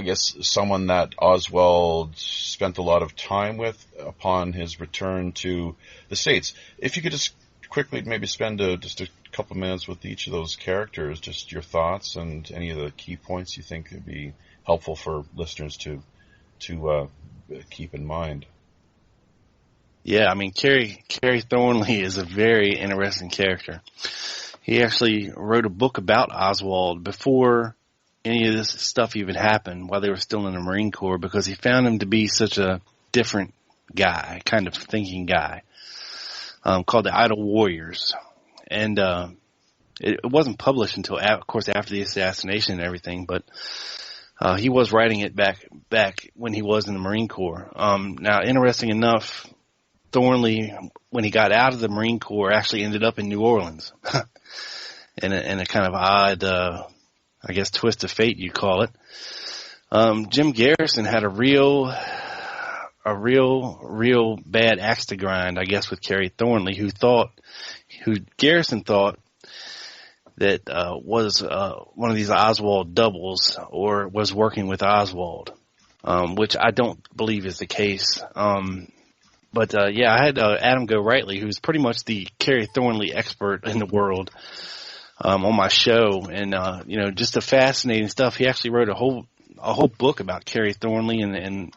guess, someone that Oswald spent a lot of time with upon his return to the States. If you could just quickly maybe spend just a couple minutes with each of those characters, just your thoughts and any of the key points you think would be helpful for listeners to keep in mind. Yeah, I mean, Kerry Thornley is a very interesting character. He actually wrote a book about Oswald before any of this stuff even happened, while they were still in the Marine Corps, because he found him to be such a different guy, kind of thinking guy, called The Idle Warriors. And it wasn't published until, of course, after the assassination and everything, but he was writing it back when he was in the Marine Corps. Now, interesting enough, Thornley, when he got out of the Marine Corps, actually ended up in New Orleans. in a kind of odd, I guess, twist of fate, you call it. Jim Garrison had a real bad axe to grind, I guess, with Kerry Thornley, who Garrison thought that was one of these Oswald doubles, or was working with Oswald, which I don't believe is the case. But I had Adam Go-Rightly, who's pretty much the Kerry Thornley expert in the world, on my show, and just the fascinating stuff. He actually wrote a whole book about Kerry Thornley and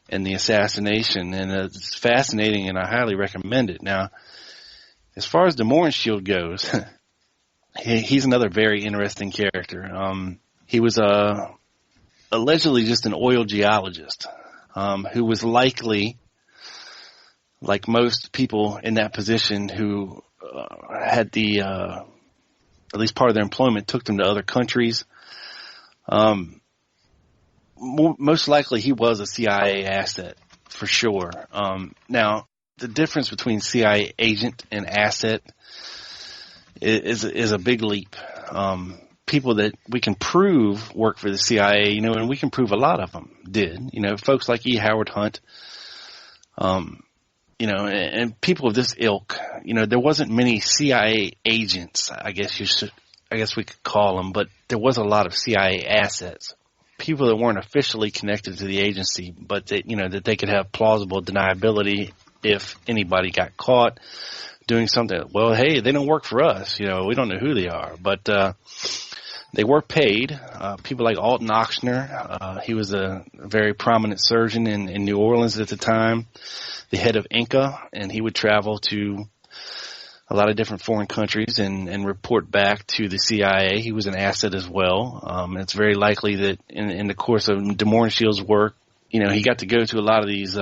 the assassination, and it's fascinating, and I highly recommend it. Now, as far as de Mohrenschildt goes, he's another very interesting character. He was allegedly just an oil geologist, who was likely, like most people in that position who had at least part of their employment took them to other countries. Most likely he was a CIA asset, for sure. Now, the difference between CIA agent and asset is a big leap. People that we can prove work for the CIA, and we can prove a lot of them did. Folks like E. Howard Hunt, and people of this ilk. There wasn't many CIA agents, I guess we could call them, but there was a lot of CIA assets. People that weren't officially connected to the agency, but that they could have plausible deniability if anybody got caught doing something. Well, hey, they don't work for us. We don't know who they are, but they were paid. People like Alton Ochsner, he was a very prominent surgeon in New Orleans at the time, the head of Inca, and he would travel to a lot of different foreign countries and report back to the CIA. He was an asset as well. It's very likely that in the course of de Mohrenschildt's work, he got to go to a lot of these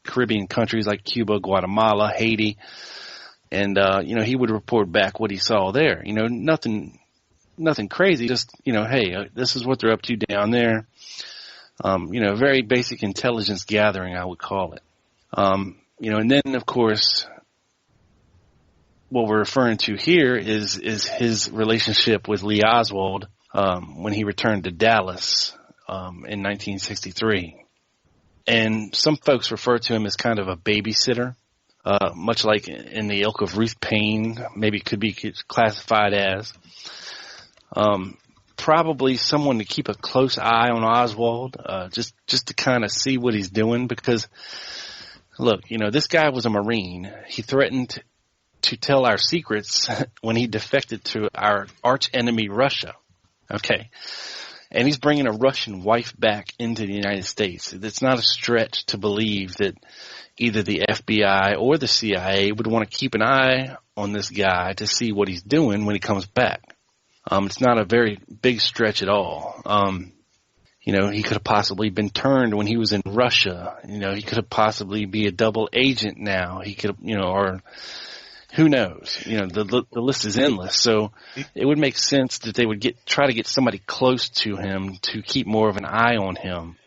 Caribbean countries like Cuba, Guatemala, Haiti, and he would report back what he saw there. Nothing crazy, just hey, this is what they're up to down there. Very basic intelligence gathering, I would call it. And then of course, what we're referring to here is his relationship with Lee Oswald when he returned to Dallas in 1963. And some folks refer to him as kind of a babysitter, much like in the ilk of Ruth Payne, maybe could be classified as. Probably someone to keep a close eye on Oswald, just to kind of see what he's doing, because look, this guy was a Marine. He threatened to tell our secrets when he defected to our arch enemy, Russia. Okay. And he's bringing a Russian wife back into the United States. It's not a stretch to believe that either the FBI or the CIA would want to keep an eye on this guy to see what he's doing when he comes back. It's not a very big stretch at all. He could have possibly been turned when he was in Russia. He could have possibly be a double agent now. He could, or who knows? The list is endless. So it would make sense that they would try to get somebody close to him to keep more of an eye on him.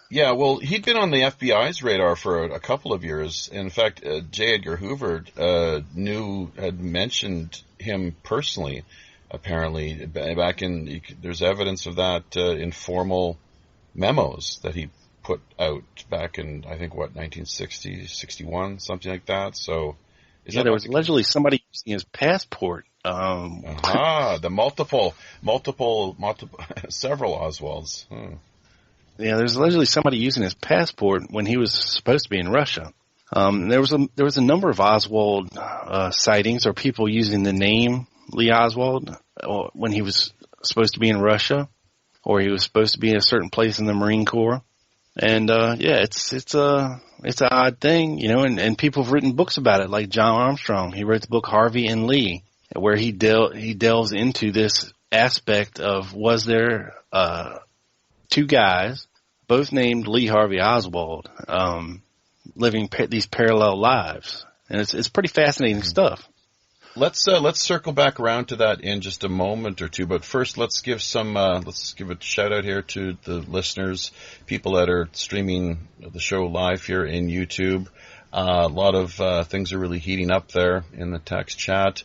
Yeah, well, he'd been on the FBI's radar for a couple of years. In fact, J. Edgar Hoover had mentioned him personally. Apparently, back in there's evidence of that in formal memos that he put out back in, I think, 1960, 61, something like that. So, there was allegedly somebody using his passport. The multiple, several Oswalds. Yeah, there's allegedly somebody using his passport when he was supposed to be in Russia. There was a number of Oswald sightings, or people using the name Lee Oswald when he was supposed to be in Russia, or he was supposed to be in a certain place in the Marine Corps. And it's an odd thing, and people have written books about it, like John Armstrong. He wrote the book Harvey and Lee, where he delves into this aspect of, was there two guys, both named Lee Harvey Oswald, living these parallel lives, and it's pretty fascinating stuff. Let's circle back around to that in just a moment or two, but first let's give a shout out here to the listeners, people that are streaming the show live here in YouTube. A lot of things are really heating up there in the text chat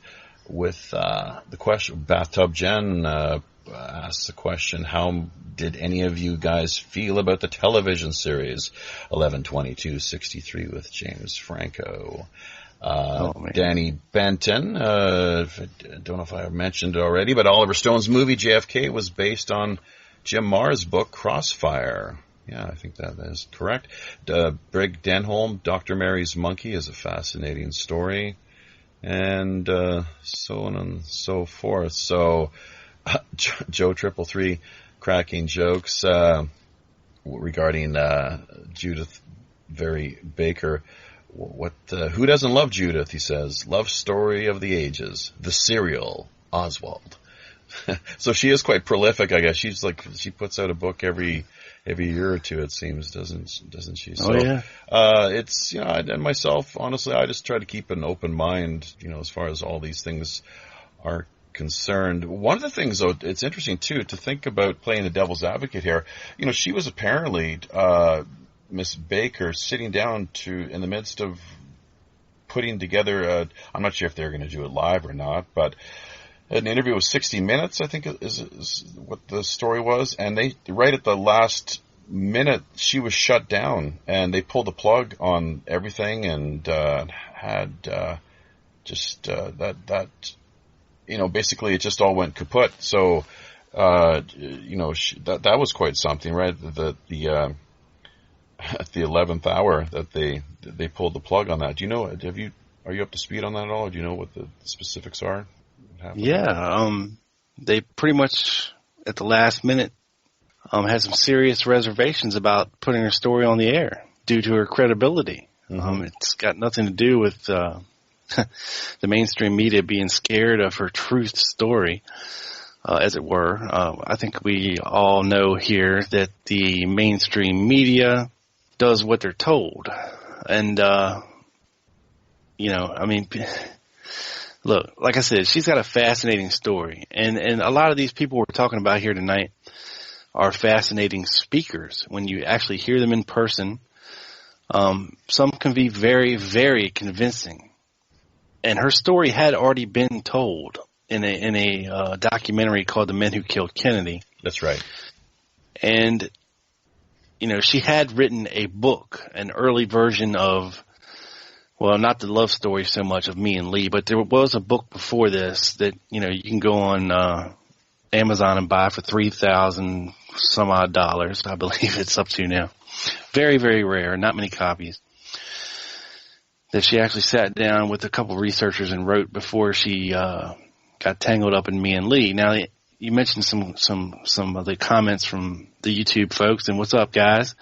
with the question. Bathtub Jen asks the question: how did any of you guys feel about the television series 11/22/63 with James Franco? Danny Benton, I don't know if I mentioned it already, but Oliver Stone's movie JFK was based on Jim Marr's book Crossfire. Yeah, I think that is correct. Brig Denholm, Dr. Mary's Monkey is a fascinating story, and so on and so forth. So, Joe 333 cracking jokes regarding Judith Very Baker. Who doesn't love Judith, he says. Love story of the ages. The serial Oswald. So she is quite prolific, I guess. She puts out a book every year or two, it seems, doesn't she? So, yeah. It's, and myself, honestly, I just try to keep an open mind, as far as all these things are concerned. One of the things, though, it's interesting, too, to think about playing the devil's advocate here. She was apparently, Miss Baker, sitting down in the midst of putting together, I'm not sure if they're going to do it live or not, but an interview with 60 Minutes, I think is what the story was, and they, right at the last minute, she was shut down, and they pulled the plug on everything, and had basically it just all went kaput. So, that was quite something, right? At the 11th hour that they pulled the plug on that. Do you know? Are you up to speed on that at all? Or do you know what the specifics are? Yeah, they pretty much at the last minute had some serious reservations about putting her story on the air due to her credibility. Mm-hmm. It's got nothing to do with the mainstream media being scared of her truth story, as it were. I think we all know here that the mainstream media does what they're told. And, look, like I said, she's got a fascinating story. And a lot of these people we're talking about here tonight are fascinating speakers. When you actually hear them in person, some can be very, very convincing. And her story had already been told in a documentary called The Men Who Killed Kennedy. That's right. And she had written a book, an early version of, well, not the love story so much of Me and Lee, but there was a book before this that, you can go on Amazon and buy for $3,000 some odd dollars. I believe it's up to now. Very, very rare, not many copies. That she actually sat down with a couple of researchers and wrote before she got tangled up in Me and Lee. Now, you mentioned some of the comments from the YouTube folks, and what's up, guys?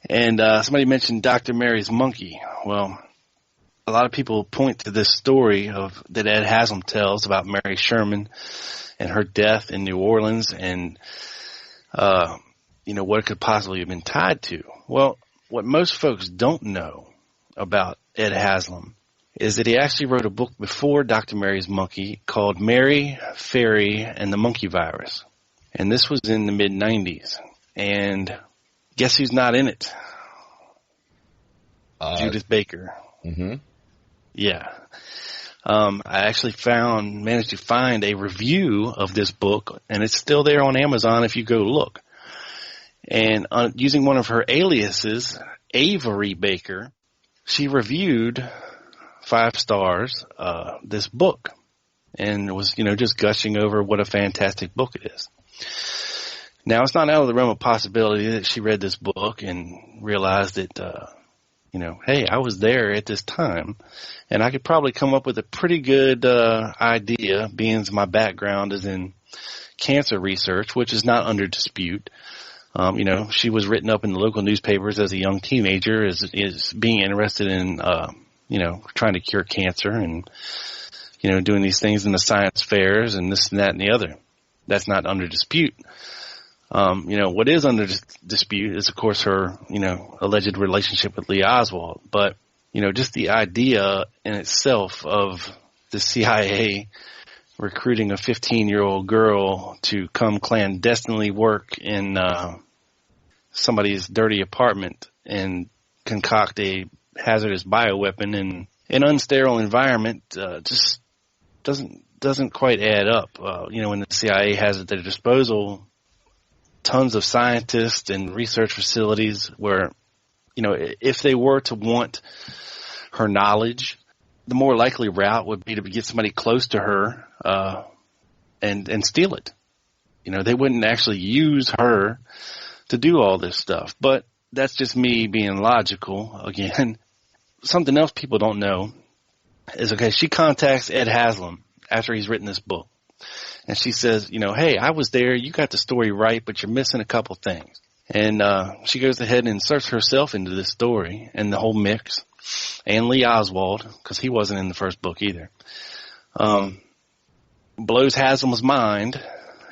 And somebody mentioned Dr. Mary's Monkey. Well, a lot of people point to this story that Ed Haslam tells about Mary Sherman and her death in New Orleans, and what it could possibly have been tied to. Well, what most folks don't know about Ed Haslam is that he actually wrote a book before Dr. Mary's Monkey called Mary, Fairy, and the Monkey Virus. And this was in the mid-90s. And guess who's not in it? Judith Baker. Mm-hmm. Yeah. I actually managed to find a review of this book, and it's still there on Amazon if you go look. And using one of her aliases, Avery Baker, she reviewed 5 stars this book and was, just gushing over what a fantastic book it is. Now, it's not out of the realm of possibility that she read this book and realized that, hey, I was there at this time, and I could probably come up with a pretty good idea, being my background is in cancer research, which is not under dispute. She was written up in the local newspapers as a young teenager is being interested in, trying to cure cancer and, doing these things in the science fairs and this and that and the other. That's not under dispute. What is under dispute is, of course, her, alleged relationship with Lee Oswald. But, just the idea in itself of the CIA recruiting a 15-year-old girl to come clandestinely work in somebody's dirty apartment and concoct a hazardous bioweapon in an unsterile environment just doesn't quite add up. When the CIA has at their disposal tons of scientists and research facilities where, if they were to want her knowledge, the more likely route would be to get somebody close to her and steal it. They wouldn't actually use her to do all this stuff. But that's just me being logical. Again, something else people don't know is, she contacts Ed Haslam after he's written this book. And she says, hey, I was there. You got the story right, but you're missing a couple things. And she goes ahead and inserts herself into this story and the whole mix. And Lee Oswald, because he wasn't in the first book either, blows Haslam's mind.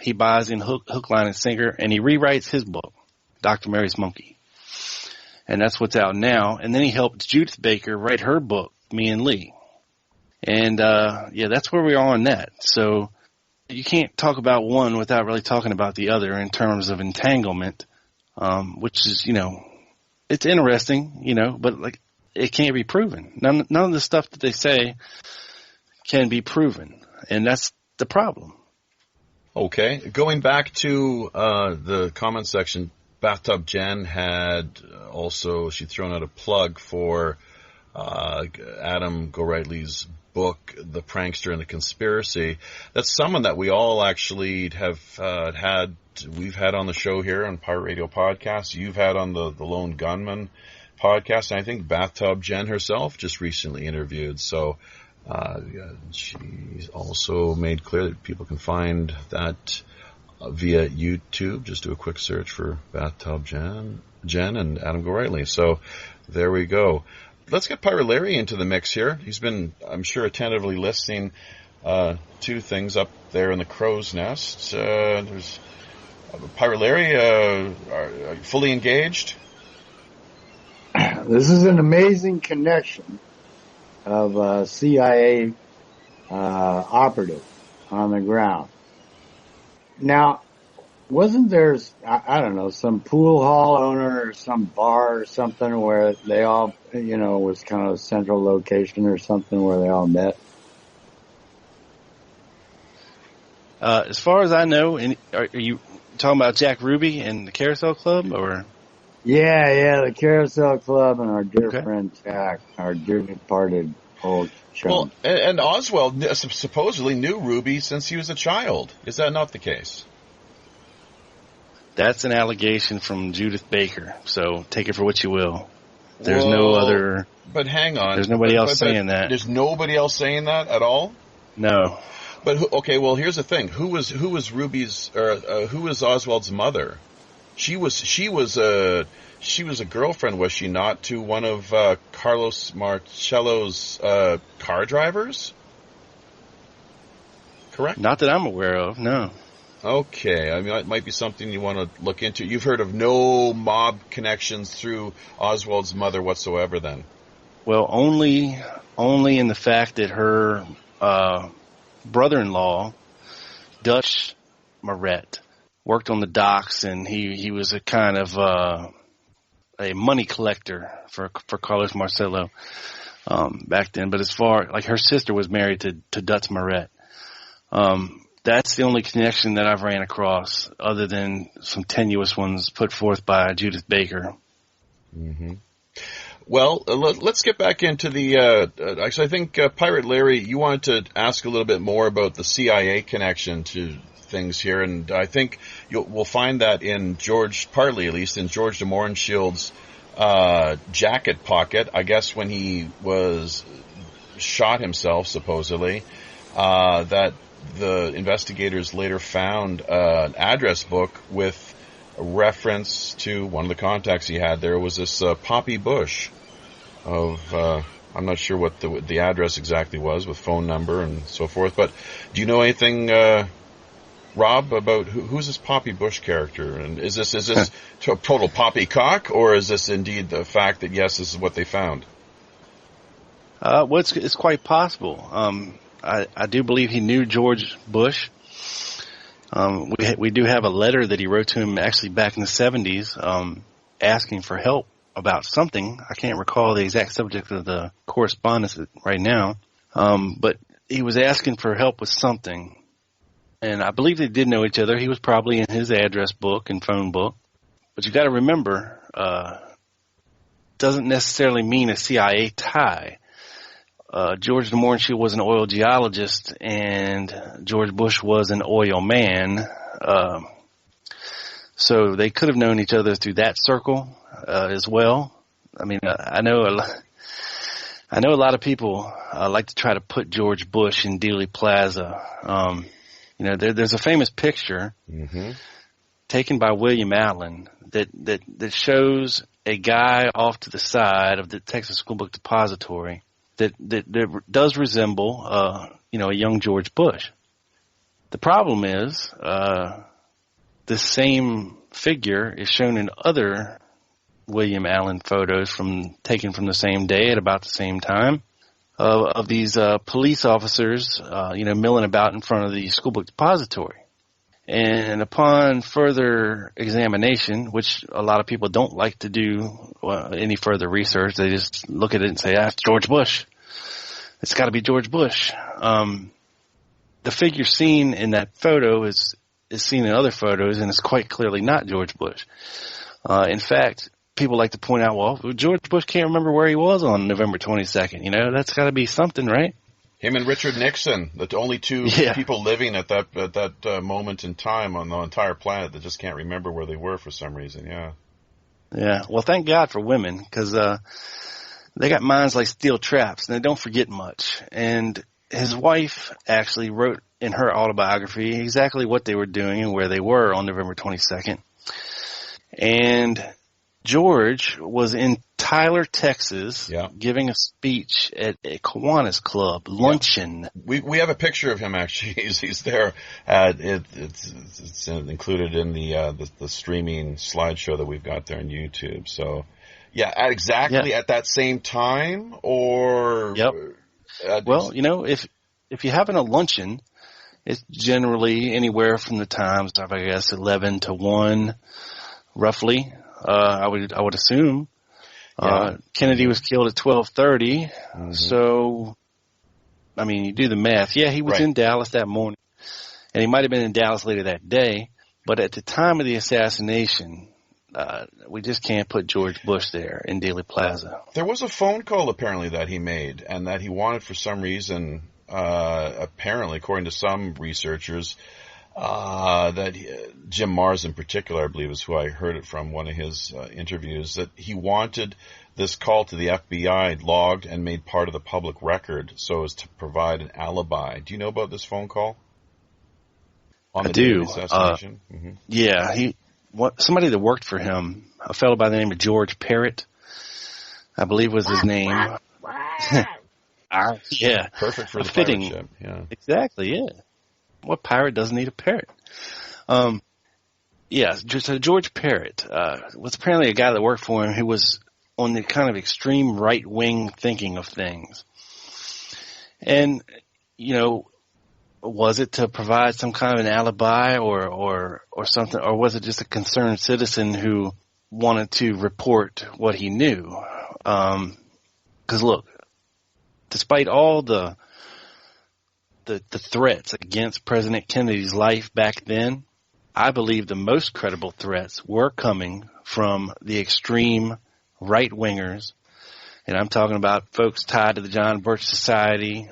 He buys in hook, line, and sinker, and he rewrites his book, Dr. Mary's Monkey. And that's what's out now. And then he helped Judith Baker write her book, Me and Lee. And, that's where we are on that. So you can't talk about one without really talking about the other in terms of entanglement, which is, it's interesting, but it can't be proven. None of the stuff that they say can be proven. And that's the problem. Okay. Going back to the comment section, Bathtub Jen had she'd thrown out a plug for Adam Gorightly's book, The Prankster and the Conspiracy. That's someone that we all actually have we've had on the show here on Pirate Radio Podcast. You've had on the Lone Gunman podcast, and I think Bathtub Jen herself just recently interviewed. So she's also made clear that people can find that via YouTube. Just do a quick search for Bathtub Jen and Adam Gorightly. So there we go. Let's get Pirate Larry into the mix here. He's been, I'm sure, attentively listening to things up there in the crow's nest. There's Pirate Larry, are you fully engaged? This is an amazing connection of CIA operative on the ground. Now, wasn't there, I don't know, some pool hall owner or some bar or something where they all, was kind of a central location or something where they all met? As far as I know, are you talking about Jack Ruby and the Carousel Club, or? Yeah, the Carousel Club and our dear friend Jack, our dear departed old chum. Well, and Oswald supposedly knew Ruby since he was a child. Is that not the case? That's an allegation from Judith Baker, so take it for what you will. There's no other... But hang on. There's nobody else saying that. There's nobody else saying that at all? No. But, here's the thing. Who was Ruby's, or who was Oswald's mother? She was a girlfriend, was she not, to one of Carlos Marcello's car drivers? Correct? Not that I'm aware of, no. Okay, I mean, that might be something you want to look into. You've heard of no mob connections through Oswald's mother whatsoever, then? Well, only in the fact that her brother-in-law, Dutch Moret, worked on the docks, and he was a kind of a money collector for Carlos Marcello back then. But as far, like, her sister was married to Dutch Moret. That's the only connection that I've ran across, other than some tenuous ones put forth by Judith Baker. Mm-hmm. Well, let's get back into the, actually, I think, Pirate Larry, you wanted to ask a little bit more about the CIA connection to things here, and I think we'll find that partly at least, in George de Morenschild's jacket pocket, I guess when he was shot himself, supposedly, that the investigators later found an address book with a reference to one of the contacts he had. There was this Poppy Bush of, I'm not sure what the address exactly was, with phone number and so forth, but do you know anything, Rob, about who's this Poppy Bush character? And is this total poppycock, or is this indeed the fact that, yes, this is what they found? Well, it's quite possible. I do believe he knew George Bush. We do have a letter that he wrote to him actually back in the 70s, asking for help about something. I can't recall the exact subject of the correspondence right now, but he was asking for help with something. And I believe they did know each other. He was probably in his address book and phone book. But you got to remember, doesn't necessarily mean a CIA tie. George de Mohrenschildt was an oil geologist, and George Bush was an oil man. So they could have known each other through that circle as well. I mean, I know a lot of people like to try to put George Bush in Dealey Plaza. There's a famous picture taken by William Allen that shows a guy off to the side of the Texas School Book Depository that does resemble, a young George Bush. The problem is, this same figure is shown in other William Allen photos taken from the same day at about the same time of these police officers, milling about in front of the School Book Depository. And upon further examination, which a lot of people don't like to do any further research, they just look at it and say, it's George Bush. It's got to be George Bush. The figure seen in that photo is seen in other photos, and it's quite clearly not George Bush. In fact, people like to point out, well, George Bush can't remember where he was on November 22nd. That's got to be something, right? Him and Richard Nixon, the only two people living at that moment in time on the entire planet that just can't remember where they were for some reason. Yeah. Yeah. Well, thank God for women, because they got minds like steel traps, and they don't forget much. And his wife actually wrote in her autobiography exactly what they were doing and where they were on November 22nd. And George was in Tyler, Texas, giving a speech at a Kiwanis Club luncheon. We have a picture of him actually. He's there. It's included in the streaming slideshow that we've got there on YouTube. So, at that same time, or well, if you're having a luncheon, it's generally anywhere from the times of, I guess, 11 to 1, roughly. I would assume. Kennedy was killed at 12:30. So, I mean, you do the math. Yeah, he was in Dallas that morning, and he might have been in Dallas later that day. But at the time of the assassination, we just can't put George Bush there in Dealey Plaza. There was a phone call apparently that he made, and that he wanted for some reason, apparently, according to some researchers, that Jim Mars in particular, I believe, is who I heard it from, one of his interviews, that he wanted this call to the FBI logged and made part of the public record so as to provide an alibi. Do you know about this phone call? I do. Assassination? Yeah, somebody that worked for him, a fellow by the name of George Parrott, I believe was his name. Yeah. Perfect for the fitting pirate ship. Yeah. Exactly, yeah. What pirate doesn't need a parrot? So George Parrott was apparently a guy that worked for him who was on the kind of extreme right-wing thinking of things. And, was it to provide some kind of an alibi or something, or was it just a concerned citizen who wanted to report what he knew? 'Cause look, despite all the the threats against President Kennedy's life back then, I believe the most credible threats were coming from the extreme right-wingers. And I'm talking about folks tied to the John Birch Society,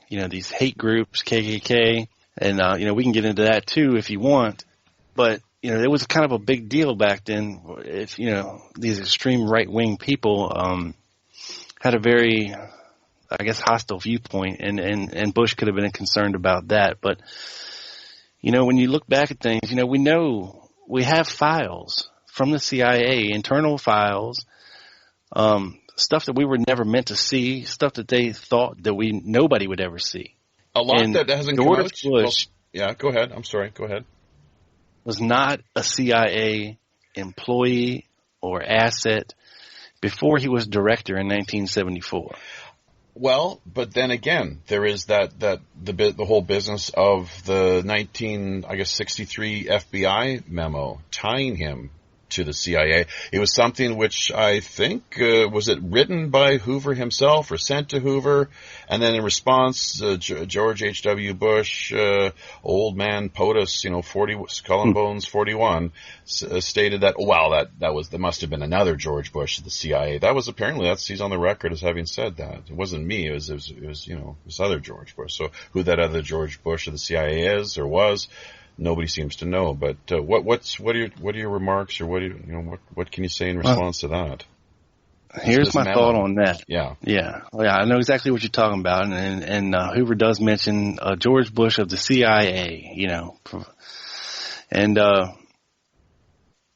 these hate groups, KKK. And, we can get into that too if you want. But, it was kind of a big deal back then if, these extreme right-wing people had a very, I guess, hostile viewpoint. And Bush could have been concerned about that. But, when you look back at things, we have files from the CIA, internal files, stuff that we were never meant to see, stuff that they thought that nobody would ever see. A lot and that hasn't come out. Bush, yeah, go ahead. I'm sorry. Go ahead. Was not a CIA employee or asset before he was director in 1974. Well, but then again, there is the whole business of the 63 FBI memo tying him to the CIA. It was something which I think, was it written by Hoover himself or sent to Hoover? And then in response, George H.W. Bush, old man POTUS, 40, Skull and Bones 41, stated that, that must have been another George Bush of the CIA. He's on the record as having said that. It wasn't me, it was this other George Bush. So who that other George Bush of the CIA is or was, nobody seems to know, but what are your remarks, or what can you say in response to that? Here's my thought on that. Yeah, I know exactly what you're talking about, and Hoover does mention George Bush of the CIA, and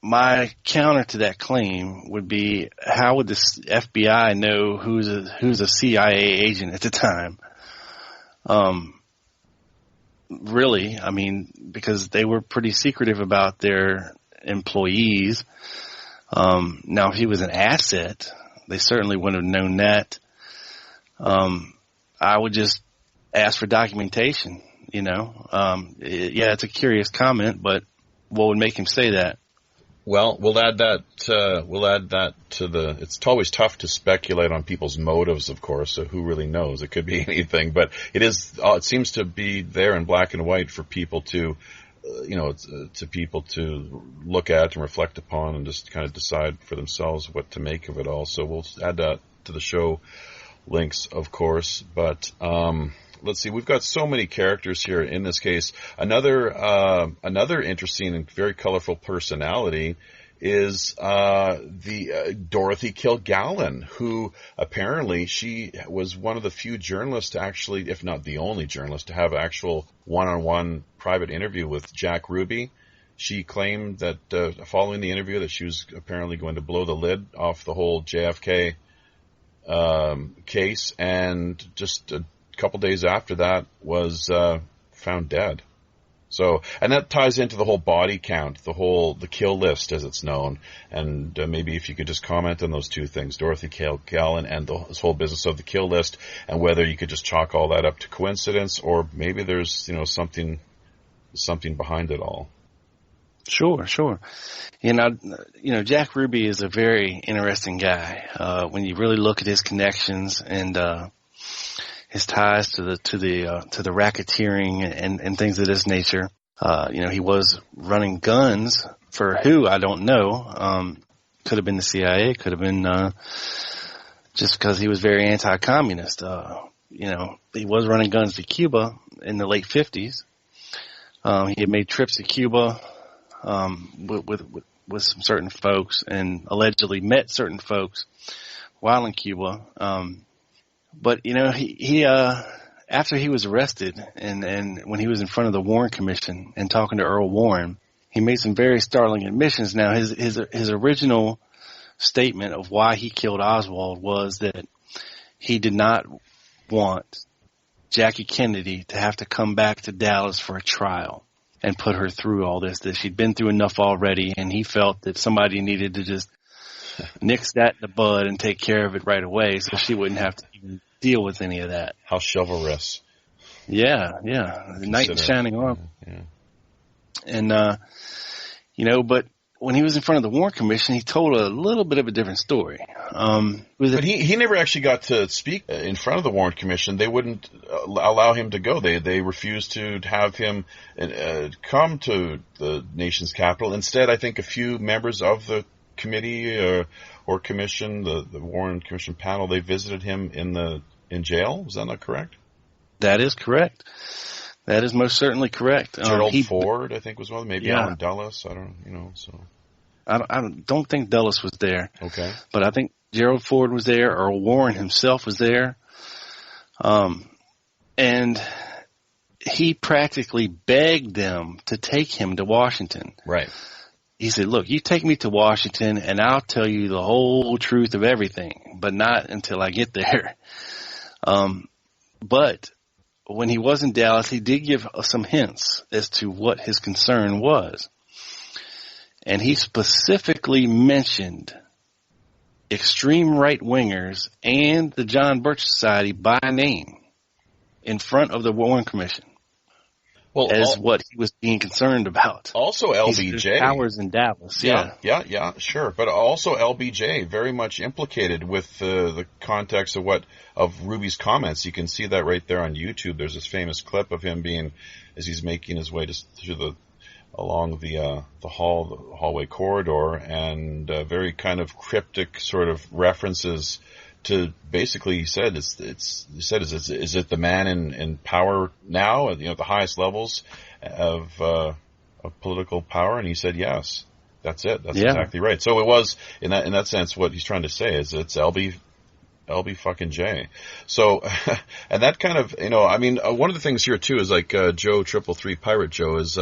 my counter to that claim would be, how would the FBI know who's a CIA agent at the time? Really, because they were pretty secretive about their employees. Now, if he was an asset, they certainly wouldn't have known that. I would just ask for documentation, it's a curious comment, but what would make him say that? Well, we'll add that to the, it's always tough to speculate on people's motives, of course, so who really knows? It could be anything, but it seems to be there in black and white for people to, to people to look at and reflect upon and just kind of decide for themselves what to make of it all. So we'll add that to the show links, of course, but, let's see. We've got so many characters here in this case. Another interesting and very colorful personality is the Dorothy Kilgallen, who apparently she was one of the few journalists to actually, if not the only journalist, to have actual one-on-one private interview with Jack Ruby. She claimed that following the interview that she was apparently going to blow the lid off the whole JFK case, and just a couple days after that was found dead. So, and that ties into the whole body count, the kill list as it's known. And maybe if you could just comment on those two things, Dorothy Kilgallen and this whole business of the kill list, and whether you could just chalk all that up to coincidence, or maybe there's something behind it all. Sure. Jack Ruby is a very interesting guy. When you really look at his connections and his ties to the racketeering and things of this nature. He was running guns for who, I don't know. Could have been the CIA, could have been just because he was very anti-communist. He was running guns to Cuba in the late 50s. He had made trips to Cuba with some certain folks, and allegedly met certain folks while in Cuba. But he after he was arrested and when he was in front of the Warren Commission and talking to Earl Warren, he made some very startling admissions. Now his original statement of why he killed Oswald was that he did not want Jackie Kennedy to have to come back to Dallas for a trial and put her through all this, that she'd been through enough already, and he felt that somebody needed to just nix that in the bud and take care of it right away so she wouldn't have to even deal with any of that. How chivalrous. Yeah. The knight in shining armor. Yeah. And, but when he was in front of the Warren Commission, he told a little bit of a different story. But he never actually got to speak in front of the Warren Commission. They wouldn't allow him to go. They refused to have him come to the nation's capital. Instead, I think a few members of the committee or commission, the Warren Commission panel, they visited him in jail. Is that not correct? That is correct. That is most certainly correct. Gerald Ford, I think, was one of them. Maybe Alan Dulles. I don't, so. I don't think Dulles was there. Okay. But I think Gerald Ford was there, or Warren himself was there. And he practically begged them to take him to Washington. Right. He said, look, you take me to Washington and I'll tell you the whole truth of everything, but not until I get there. But when he was in Dallas, he did give some hints as to what his concern was. And he specifically mentioned extreme right-wingers and the John Birch Society by name in front of the Warren Commission. Well, as what he was being concerned about. Also LBJ. Powers in Dallas, yeah, sure. But also LBJ, very much implicated with the context of Ruby's comments. You can see that right there on YouTube. There's this famous clip of him as he's making his way along the hallway corridor, and very kind of cryptic sort of references to basically, he said, is it the man in power now, at the highest levels of political power? And he said, yes, that's it. That's exactly right. So it was, in that sense, what he's trying to say is it's LB fucking J. So, and that kind of, one of the things here too is like Joe 333 Pirate Joe has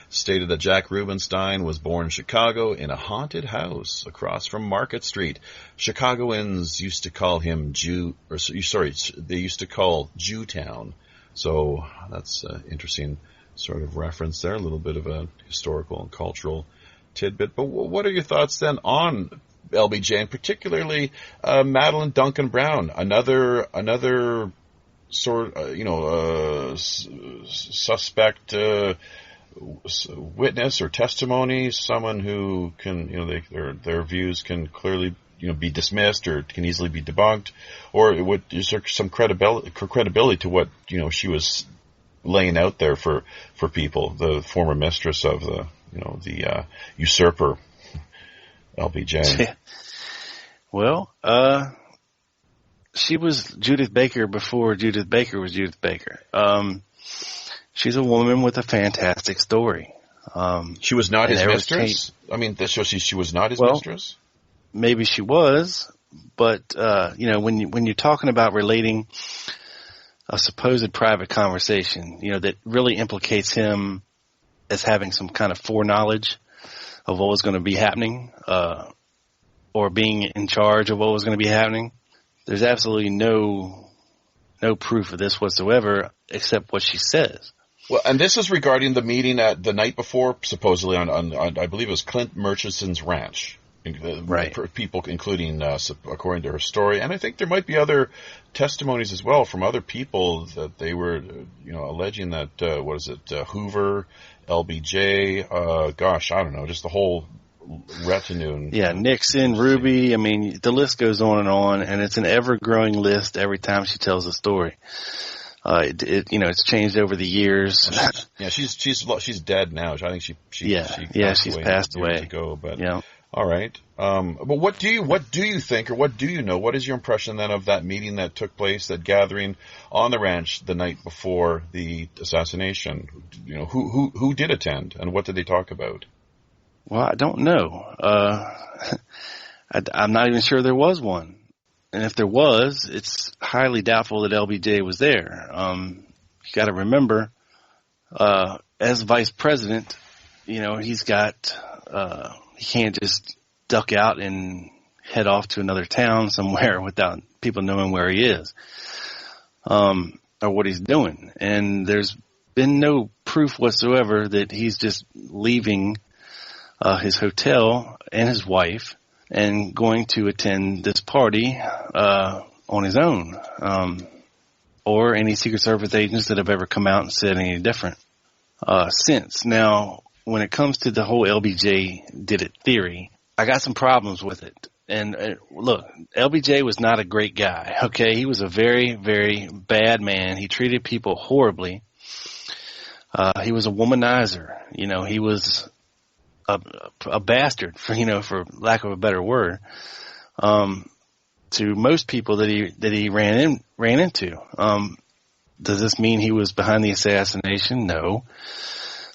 stated that Jack Rubenstein was born in Chicago in a haunted house across from Market Street. Chicagoans used to call him they used to call Jewtown. So that's an interesting sort of reference there, a little bit of a historical and cultural tidbit. But what are your thoughts then on LBJ, and particularly Madeline Duncan Brown, another sort suspect witness or testimony, someone who can their views can clearly be dismissed or can easily be debunked, or is there some credibility to what she was laying out there for people, the former mistress of the usurper LBJ? Well, she was Judith Baker before Judith Baker was Judith Baker. She's a woman with a fantastic story. She was not his mistress? She was not his mistress? Maybe she was, but, when you're talking about relating a supposed private conversation, that really implicates him as having some kind of foreknowledge of what was going to be happening, or being in charge of what was going to be happening. There's absolutely no proof of this whatsoever, except what she says. Well, and this is regarding the meeting at the night before, supposedly on I believe it was Clint Murchison's ranch. Right. People, including, according to her story. And I think there might be other testimonies as well from other people that they were, alleging that, Hoover, LBJ, I don't know, just the whole retinue. Nixon, Ruby, the list goes on, and it's an ever-growing list every time she tells a story. It's changed over the years. Yeah, she's dead now. I think she's passed away years ago, but yeah. All right. But what do you think, or what do you know? What is your impression then of that meeting that took place, that gathering on the ranch the night before the assassination? Who did attend, and what did they talk about? Well, I don't know. I'm not even sure there was one. And if there was, it's highly doubtful that LBJ was there. You got to remember, as vice president, he's got, he can't just duck out and head off to another town somewhere without people knowing where he is, or what he's doing. And there's been no proof whatsoever that he's just leaving his hotel and his wife and going to attend this party on his own, or any Secret Service agents that have ever come out and said any different since. Now, when it comes to the whole LBJ did it theory, I got some problems with it. And look, LBJ was not a great guy, okay? He was a very, very bad man. He treated people horribly. He was a womanizer. You know, he was a bastard, for lack of a better word, to most people that he ran into. Does this mean he was behind the assassination? No.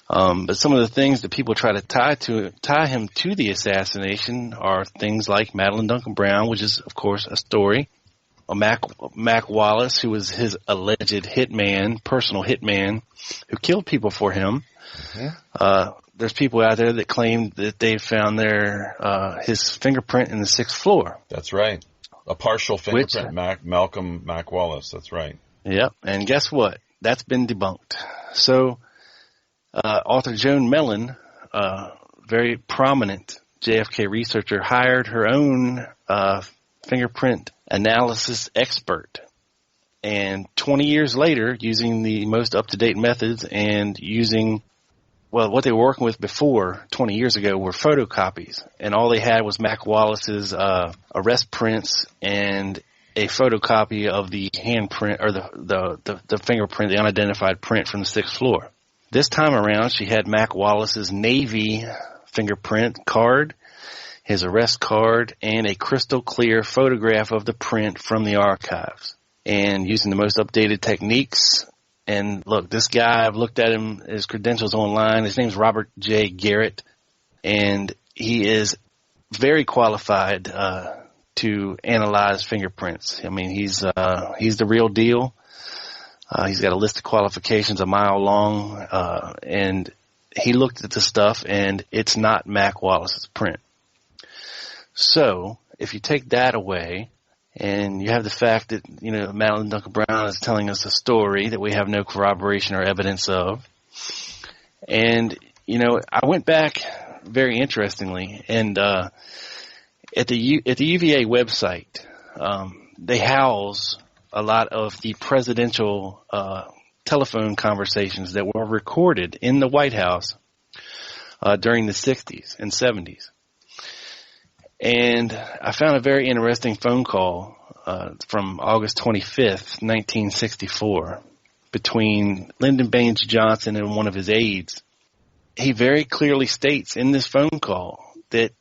But some of the things that people try to tie him to the assassination are things like Madeline Duncan Brown, which is, of course, a story. Mac Wallace, who was his alleged personal hitman, who killed people for him. Mm-hmm. There's people out there that claim that they found his fingerprint in the 6th floor. That's right. A partial fingerprint, Malcolm Mac Wallace. That's right. Yep. And guess what? That's been debunked. So, author Joan Mellon, very prominent JFK researcher, hired her own fingerprint analysis expert. And 20 years later, using the most up-to-date methods and using, what they were working with before 20 years ago were photocopies. And all they had was Mac Wallace's arrest prints and a photocopy of the handprint or the fingerprint, the unidentified print from the 6th floor. This time around, she had Mac Wallace's Navy fingerprint card, his arrest card, and a crystal clear photograph of the print from the archives. And using the most updated techniques. And look, this guy, I've looked at his credentials online. His name's Robert J. Garrett, and he is very qualified to analyze fingerprints. I mean, he's the real deal. He's got a list of qualifications a mile long, and he looked at the stuff, and it's not Mac Wallace's print. So, if you take that away, and you have the fact that, Madeline Duncan Brown is telling us a story that we have no corroboration or evidence of, and, I went back very interestingly, and at the UVA website, they house a lot of the presidential telephone conversations that were recorded in the White House during the 60s and 70s. And I found a very interesting phone call from August 25th, 1964, between Lyndon Baines Johnson and one of his aides. He very clearly states in this phone call that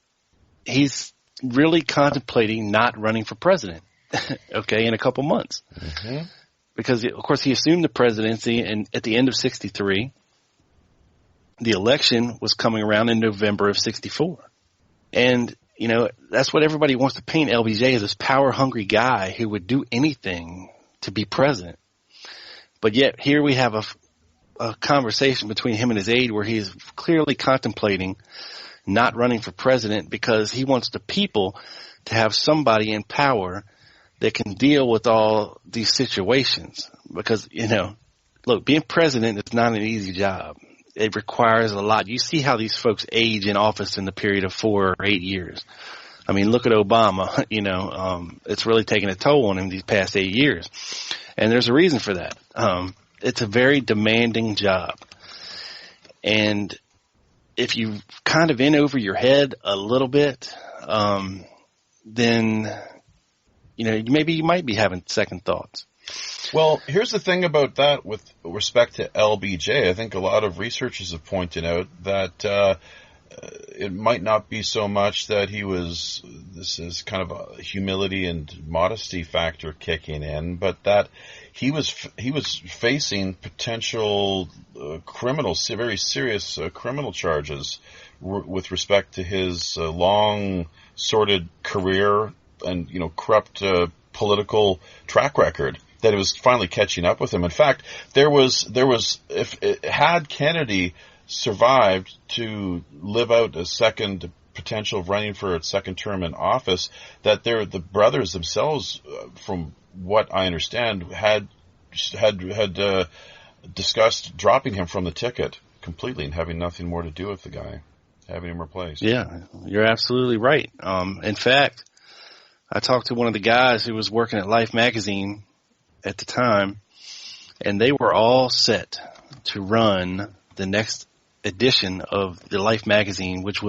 he's really contemplating not running for president, in a couple months. Mm-hmm. Because, of course, he assumed the presidency at the end of 63. The election was coming around in November of 64. And, that's what everybody wants to paint LBJ as, this power-hungry guy who would do anything to be president. But yet here we have a conversation between him and his aide where he is clearly contemplating not running for president because he wants the people to have somebody in power that can deal with all these situations. Because, look, being president is not an easy job. It requires a lot. You see how these folks age in office in the period of 4 or 8 years. I mean, look at Obama, it's really taken a toll on him these past 8 years. And there's a reason for that. It's a very demanding job. And if you kind of in over your head a little bit, then, maybe you might be having second thoughts. Well, here's the thing about that with respect to LBJ. I think a lot of researchers have pointed out that it might not be so much that this is kind of a humility and modesty factor kicking in, but that he was facing potential very serious criminal charges with respect to his long sordid career and corrupt political track record. That it was finally catching up with him. In fact, there was had Kennedy survived to live out a second potential of running for a second term in office, that the brothers themselves, from what I understand, had discussed dropping him from the ticket completely and having nothing more to do with the guy, having him replaced. Yeah, you're absolutely right. In fact, I talked to one of the guys who was working at Life magazine at the time, and they were all set to run the next edition of the Life magazine, which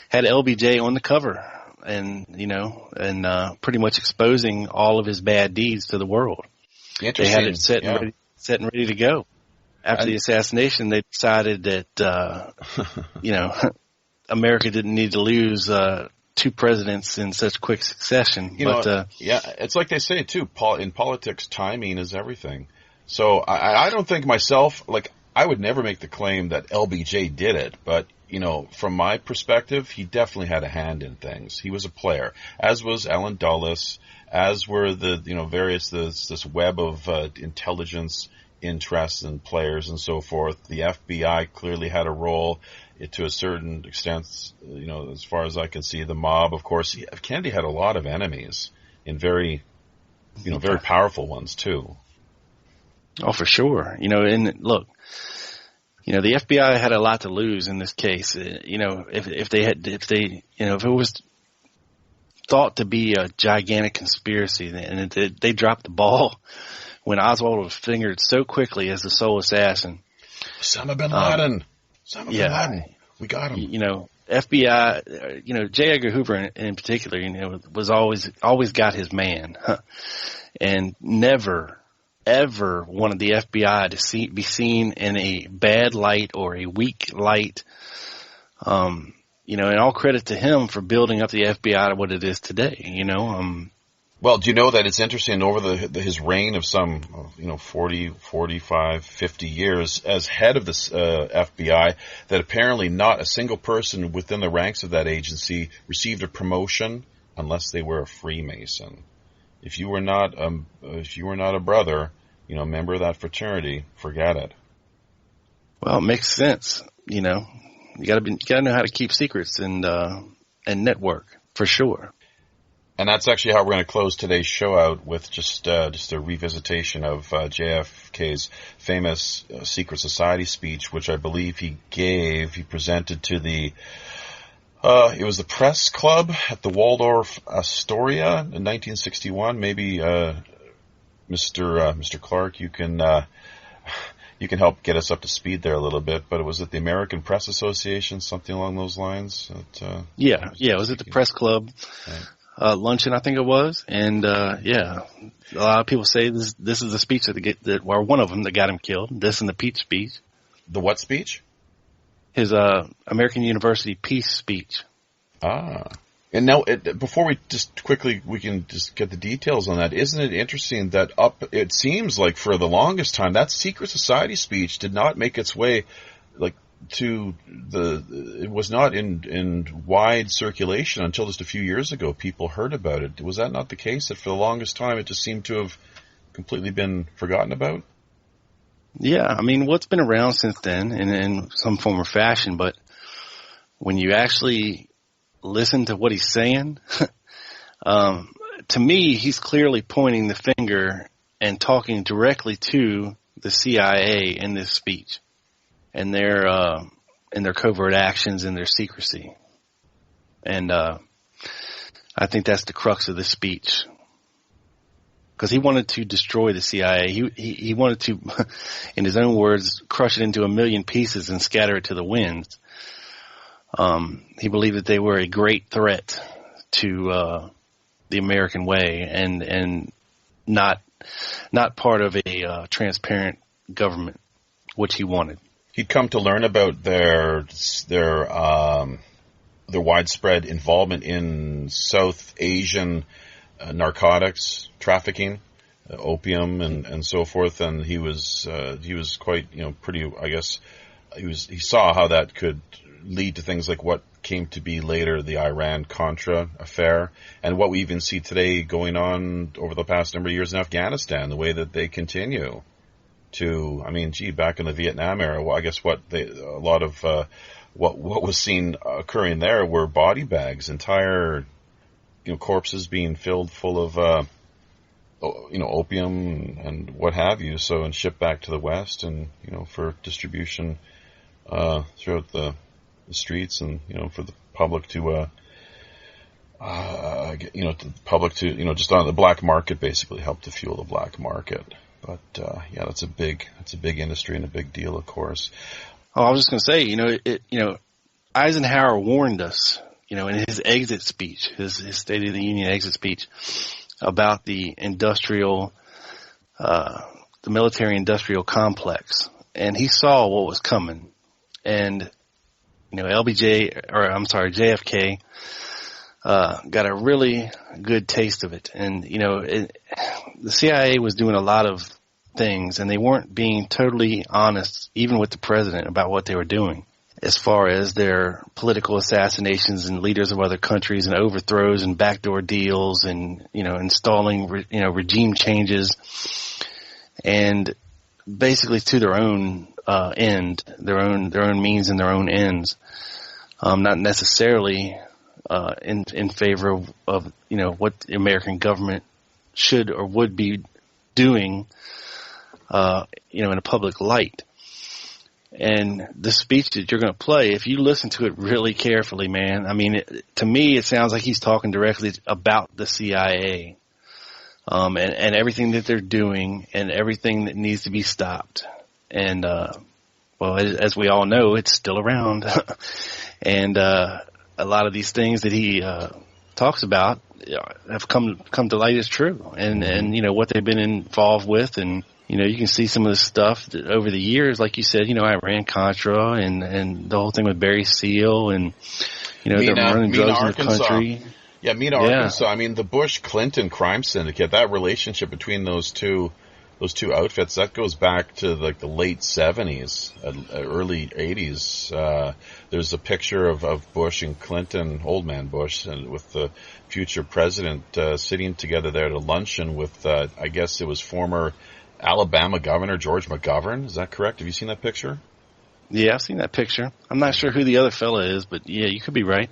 had LBJ on the cover, and pretty much exposing all of his bad deeds to the world. They had it set and ready to go. After the assassination, they decided that America didn't need to lose 2 presidents in such quick succession. It's like they say too. In politics, timing is everything. So I don't think myself, I would never make the claim that LBJ did it, but from my perspective, he definitely had a hand in things. He was a player, as was Allen Dulles, as were the various this web of intelligence interests and players and so forth. The FBI clearly had a role to a certain extent, as far as I can see. The mob, of course, Kennedy had a lot of enemies, and very powerful ones too. Oh, for sure. And look, the FBI had a lot to lose in this case. If it was thought to be a gigantic conspiracy, and they dropped the ball when Oswald was fingered so quickly as the sole assassin. Osama bin Laden. Bin Laden. We got him. FBI, J. Edgar Hoover in particular, was always got his man, and never, ever wanted the FBI to be seen in a bad light or a weak light. And all credit to him for building up the FBI to what it is today. Well, do you know that it's interesting, over his reign of some, 40, 45, 50 years as head of this FBI, that apparently not a single person within the ranks of that agency received a promotion unless they were a Freemason. If you were not a brother, member of that fraternity, forget it. Well, it makes sense. You gotta know how to keep secrets and network, for sure. And that's actually how we're going to close today's show out, with just a revisitation of JFK's famous Secret Society speech, which I believe he presented to it was the press club at the Waldorf Astoria in 1961. Maybe, Mr. Clark, you can help get us up to speed there a little bit, but it was at the American Press Association, something along those lines. It was at the press club. Right. Luncheon, I think it was, and a lot of people say this is the speech or one of them that got him killed. This and the Peach speech. The what speech? His American University Peace speech. Ah, and now before we can just get the details on that. Isn't it interesting that it seems like for the longest time that Secret Society speech did not make its way it was not in wide circulation until just a few years ago. People heard about it. Was that not the case, that for the longest time it just seemed to have completely been forgotten about? Yeah, it's been around since then in some form or fashion, but when you actually listen to what he's saying, to me, he's clearly pointing the finger and talking directly to the CIA in this speech. And their covert actions and their secrecy. And I think that's the crux of this speech. Because he wanted to destroy the CIA. He wanted to, in his own words, crush it into a million pieces and scatter it to the winds. He believed that they were a great threat to the American way and not part of a transparent government, which he wanted. He'd come to learn about their widespread involvement in South Asian narcotics trafficking, opium and so forth, and he was quite pretty. I guess he saw how that could lead to things like what came to be later the Iran-Contra affair, and what we even see today going on over the past number of years in Afghanistan, the way that they continue to, back in the Vietnam era, well, I guess what was seen occurring there were body bags, entire, corpses being filled full of, opium and what have you, and shipped back to the West and, for distribution, throughout the streets and, for the public to, just on the black market, basically help to fuel the black market. But, that's a big industry and a big deal, of course. Oh, I was just going to say, Eisenhower warned us, in his exit speech, his State of the Union exit speech, about the military-industrial complex, and he saw what was coming. And JFK got a really good taste of it, and the CIA was doing a lot of things, and they weren't being totally honest, even with the president, about what they were doing, as far as their political assassinations and leaders of other countries and overthrows and backdoor deals and, installing, regime changes, and basically to their own end, their own means and their own ends, not necessarily in favor of what the American government should or would be doing, in a public light. And the speech that you're going to play, if you listen to it really carefully, man, I mean, to me, it sounds like he's talking directly about the CIA, and everything that they're doing and everything that needs to be stopped. And, as we all know, it's still around. And, a lot of these things that he, talks about have come to light as true. And, what they've been involved with, and, you can see some of the stuff that over the years, like you said, Iran-Contra and the whole thing with Barry Seal and, they're running drugs in the country. Yeah, Arkansas. I mean, the Bush-Clinton crime syndicate, that relationship between those two outfits, that goes back to like the late 70s, early 80s. There's a picture of Bush and Clinton, old man Bush, and with the future president sitting together there at a luncheon with, I guess it was former Alabama Governor George McGovern. Is that correct? Have you seen that picture? Yeah, I've seen that picture. I'm not sure who the other fella is, but yeah, you could be right.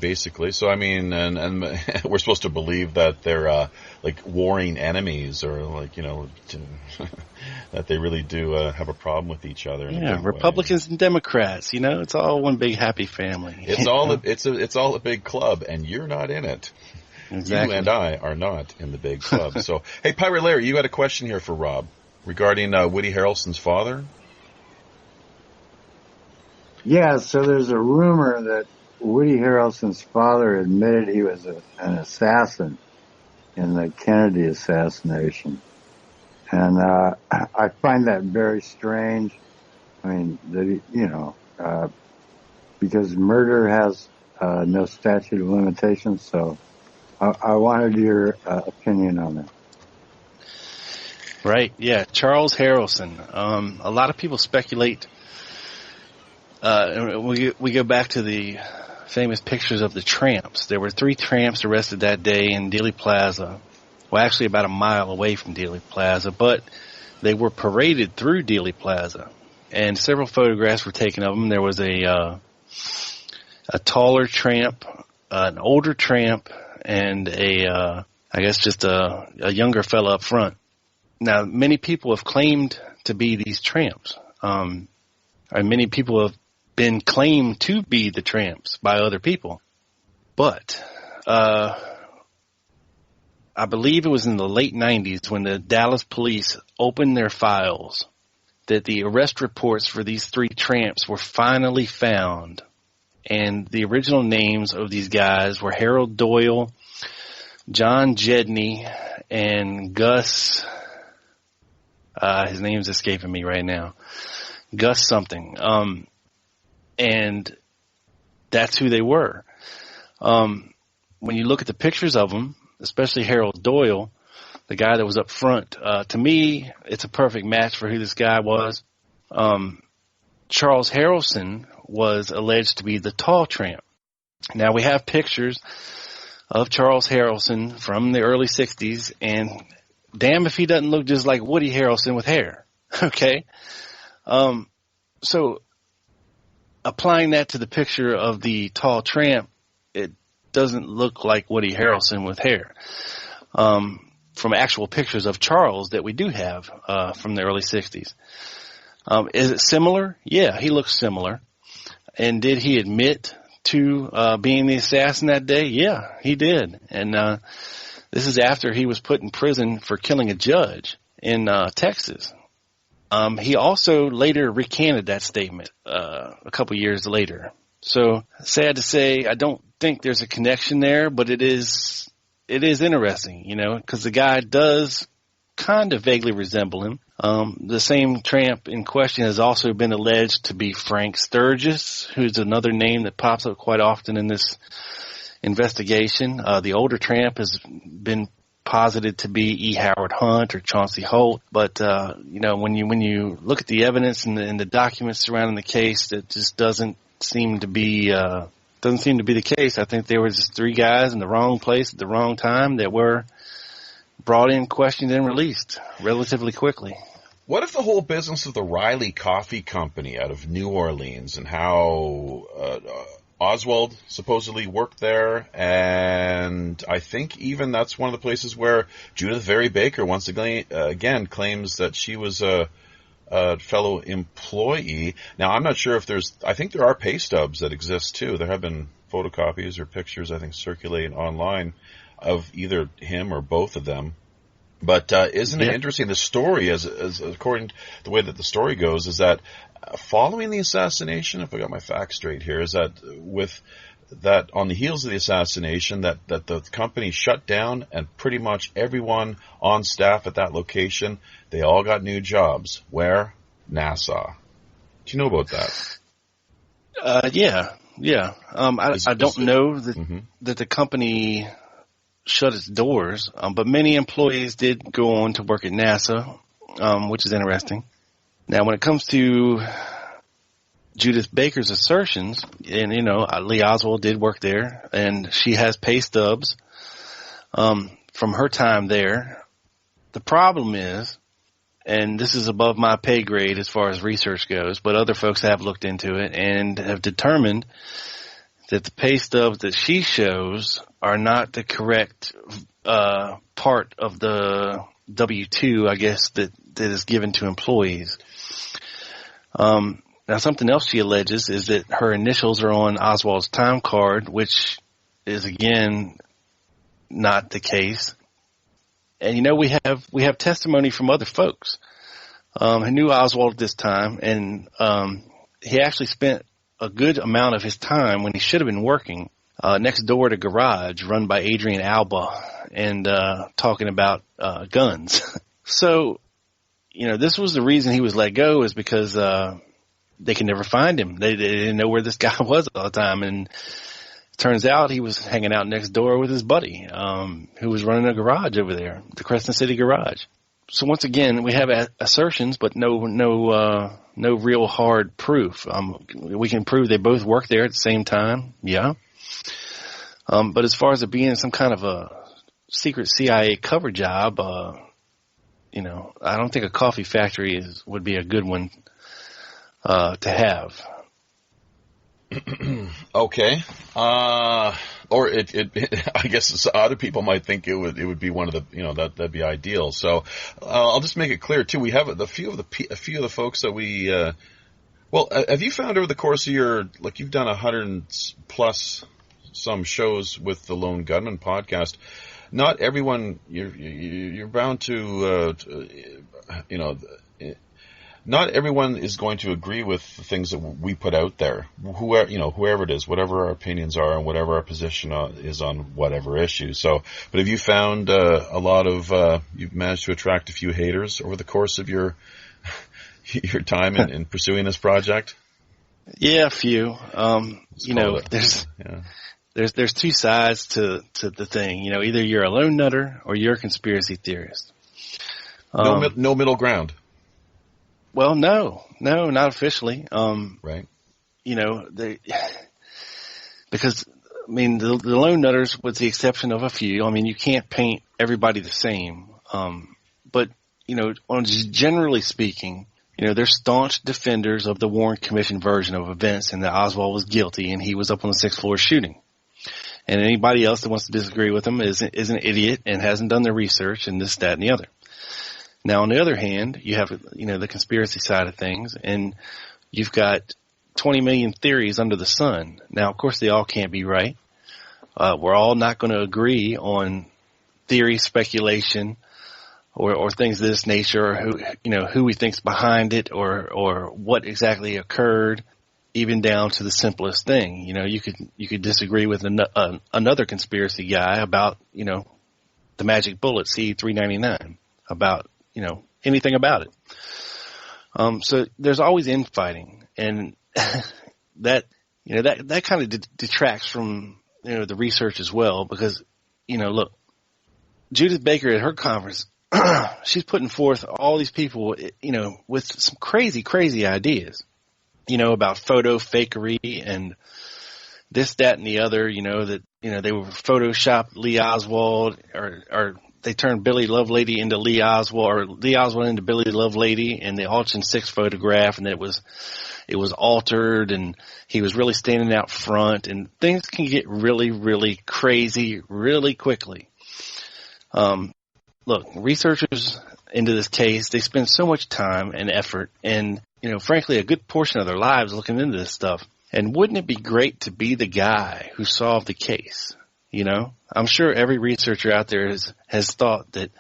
Basically. So, I mean, and we're supposed to believe that they're, like warring enemies or like, that they really do, have a problem with each other. Yeah, Republicans and Democrats, it's all one big happy family. It's all a big club, and you're not in it. Exactly. You and I are not in the big club. So, hey, Pirate Larry, you got a question here for Rob regarding Woody Harrelson's father? Yeah, so there's a rumor that Woody Harrelson's father admitted he was an assassin in the Kennedy assassination. And I find that very strange. I mean, because murder has no statute of limitations, so I wanted your opinion on that. Right, yeah. Charles Harrelson. A lot of people speculate. We go back to the famous pictures of the tramps. There were 3 tramps arrested that day in Dealey Plaza. Well, actually about a mile away from Dealey Plaza, but they were paraded through Dealey Plaza. And several photographs were taken of them. There was a taller tramp, an older tramp, and I guess just a younger fella up front. Now, many people have claimed to be these tramps. And many people have been claimed to be the tramps by other people. But I believe it was in the late 90s when the Dallas police opened their files that the arrest reports for these 3 tramps were finally found. And the original names of these guys were Harold Doyle, John Jedney, and Gus, his name's escaping me right now, Gus something. And that's who they were. When you look at the pictures of them, especially Harold Doyle, the guy that was up front, to me, it's a perfect match for who this guy was. Charles Harrelson was alleged to be the tall tramp. Now, we have pictures of Charles Harrelson from the early 60s, and damn if he doesn't look just like Woody Harrelson with hair. Okay? So, applying that to the picture of the tall tramp, it doesn't look like Woody Harrelson with hair. From actual pictures of Charles that we do have from the early 60s. Is it similar? Yeah, he looks similar. And did he admit to being the assassin that day? Yeah, he did. And this is after he was put in prison for killing a judge in Texas. He also later recanted that statement a couple years later. So sad to say, I don't think there's a connection there, but it is interesting, because the guy does kind of vaguely resemble him. The same tramp in question has also been alleged to be Frank Sturgis, who's another name that pops up quite often in this investigation. The older tramp has been posited to be E. Howard Hunt or Chauncey Holt, but when you look at the evidence and the documents surrounding the case, that just doesn't seem to be the case. I think there were just three guys in the wrong place at the wrong time that were brought in, questioned, and released relatively quickly. What if the whole business of the Riley Coffee Company out of New Orleans and how Oswald supposedly worked there, and I think even that's one of the places where Judith Very Baker once again claims that she was a fellow employee. Now, I'm not sure if I think there are pay stubs that exist too. There have been photocopies or pictures, I think, circulating online of either him or both of them. But isn't it interesting? The story, as according to the way that the story goes, is that following the assassination, if I got my facts straight here, is that with that on the heels of the assassination, that the company shut down, and pretty much everyone on staff at that location, they all got new jobs. Where? NASA. Do you know about that? Yeah. I don't know that the company shut its doors, but many employees did go on to work at NASA, which is interesting. Now, when it comes to Judith Baker's assertions, and Lee Oswald did work there, and she has pay stubs from her time there. The problem is, and this is above my pay grade as far as research goes, but other folks have looked into it and have determined that the pay stubs that she shows are not the correct part of the W-2, I guess, that is given to employees. Now, something else she alleges is that her initials are on Oswald's time card, which is, again, not the case. And, we have testimony from other folks who knew Oswald at this time, and he actually spent a good amount of his time when he should have been working next door to Garage, run by Adrian Alba, and talking about guns. So, this was the reason he was let go, is because they could never find him. They didn't know where this guy was all the time, and it turns out he was hanging out next door with his buddy, who was running a garage over there, the Crescent City Garage. So once again, we have assertions, but no real hard proof. We can prove they both worked there at the same time, yeah. But as far as it being some kind of a secret CIA cover job, I don't think a coffee factory would be a good one to have. Okay. Or I guess other people might think it would be one of the, that'd be ideal. So, I'll just make it clear too. We have a few of the folks that we, have you found over the course of you've done 100 plus some shows with the Lone Gunman podcast. Not everyone, you're bound to, not everyone is going to agree with the things that we put out there. Whoever it is, whatever our opinions are, and whatever our position is on whatever issue. So, but have you found a lot of? You've managed to attract a few haters over the course of your time in pursuing this project? Yeah, a few. There's two sides to the thing. Either you're a lone nutter or you're a conspiracy theorist. No middle ground. Well, no, not officially. Right. Because the lone nutters, with the exception of a few, you can't paint everybody the same. But generally speaking, they're staunch defenders of the Warren Commission version of events, and that Oswald was guilty and he was up on the 6th floor shooting. And anybody else that wants to disagree with them is an idiot and hasn't done their research and this, that, and the other. Now, on the other hand, you have, the conspiracy side of things, and you've got 20 million theories under the sun. Now, of course, they all can't be right. We're all not going to agree on theory, speculation, or things of this nature, or who he thinks behind it, or what exactly occurred, even down to the simplest thing. You could disagree with another conspiracy guy about the magic bullet C-399, about anything about it. So there's always infighting, and that kind of detracts from the research as well, because look, Judith Baker at her conference, she's putting forth all these people, with some crazy ideas, about photo fakery and this, that, and the other, that, they were photoshopped Lee Oswald, or they turned Billy Lovelady into Lee Oswald, or Lee Oswald into Billy Lovelady in the Auction 6 photograph, and it was altered, and he was really standing out front, and things can get really, really crazy really quickly. Look, researchers into this case, they spend so much time and effort and, frankly, a good portion of their lives looking into this stuff. And wouldn't it be great to be the guy who solved the case? I'm sure every researcher out there has thought that,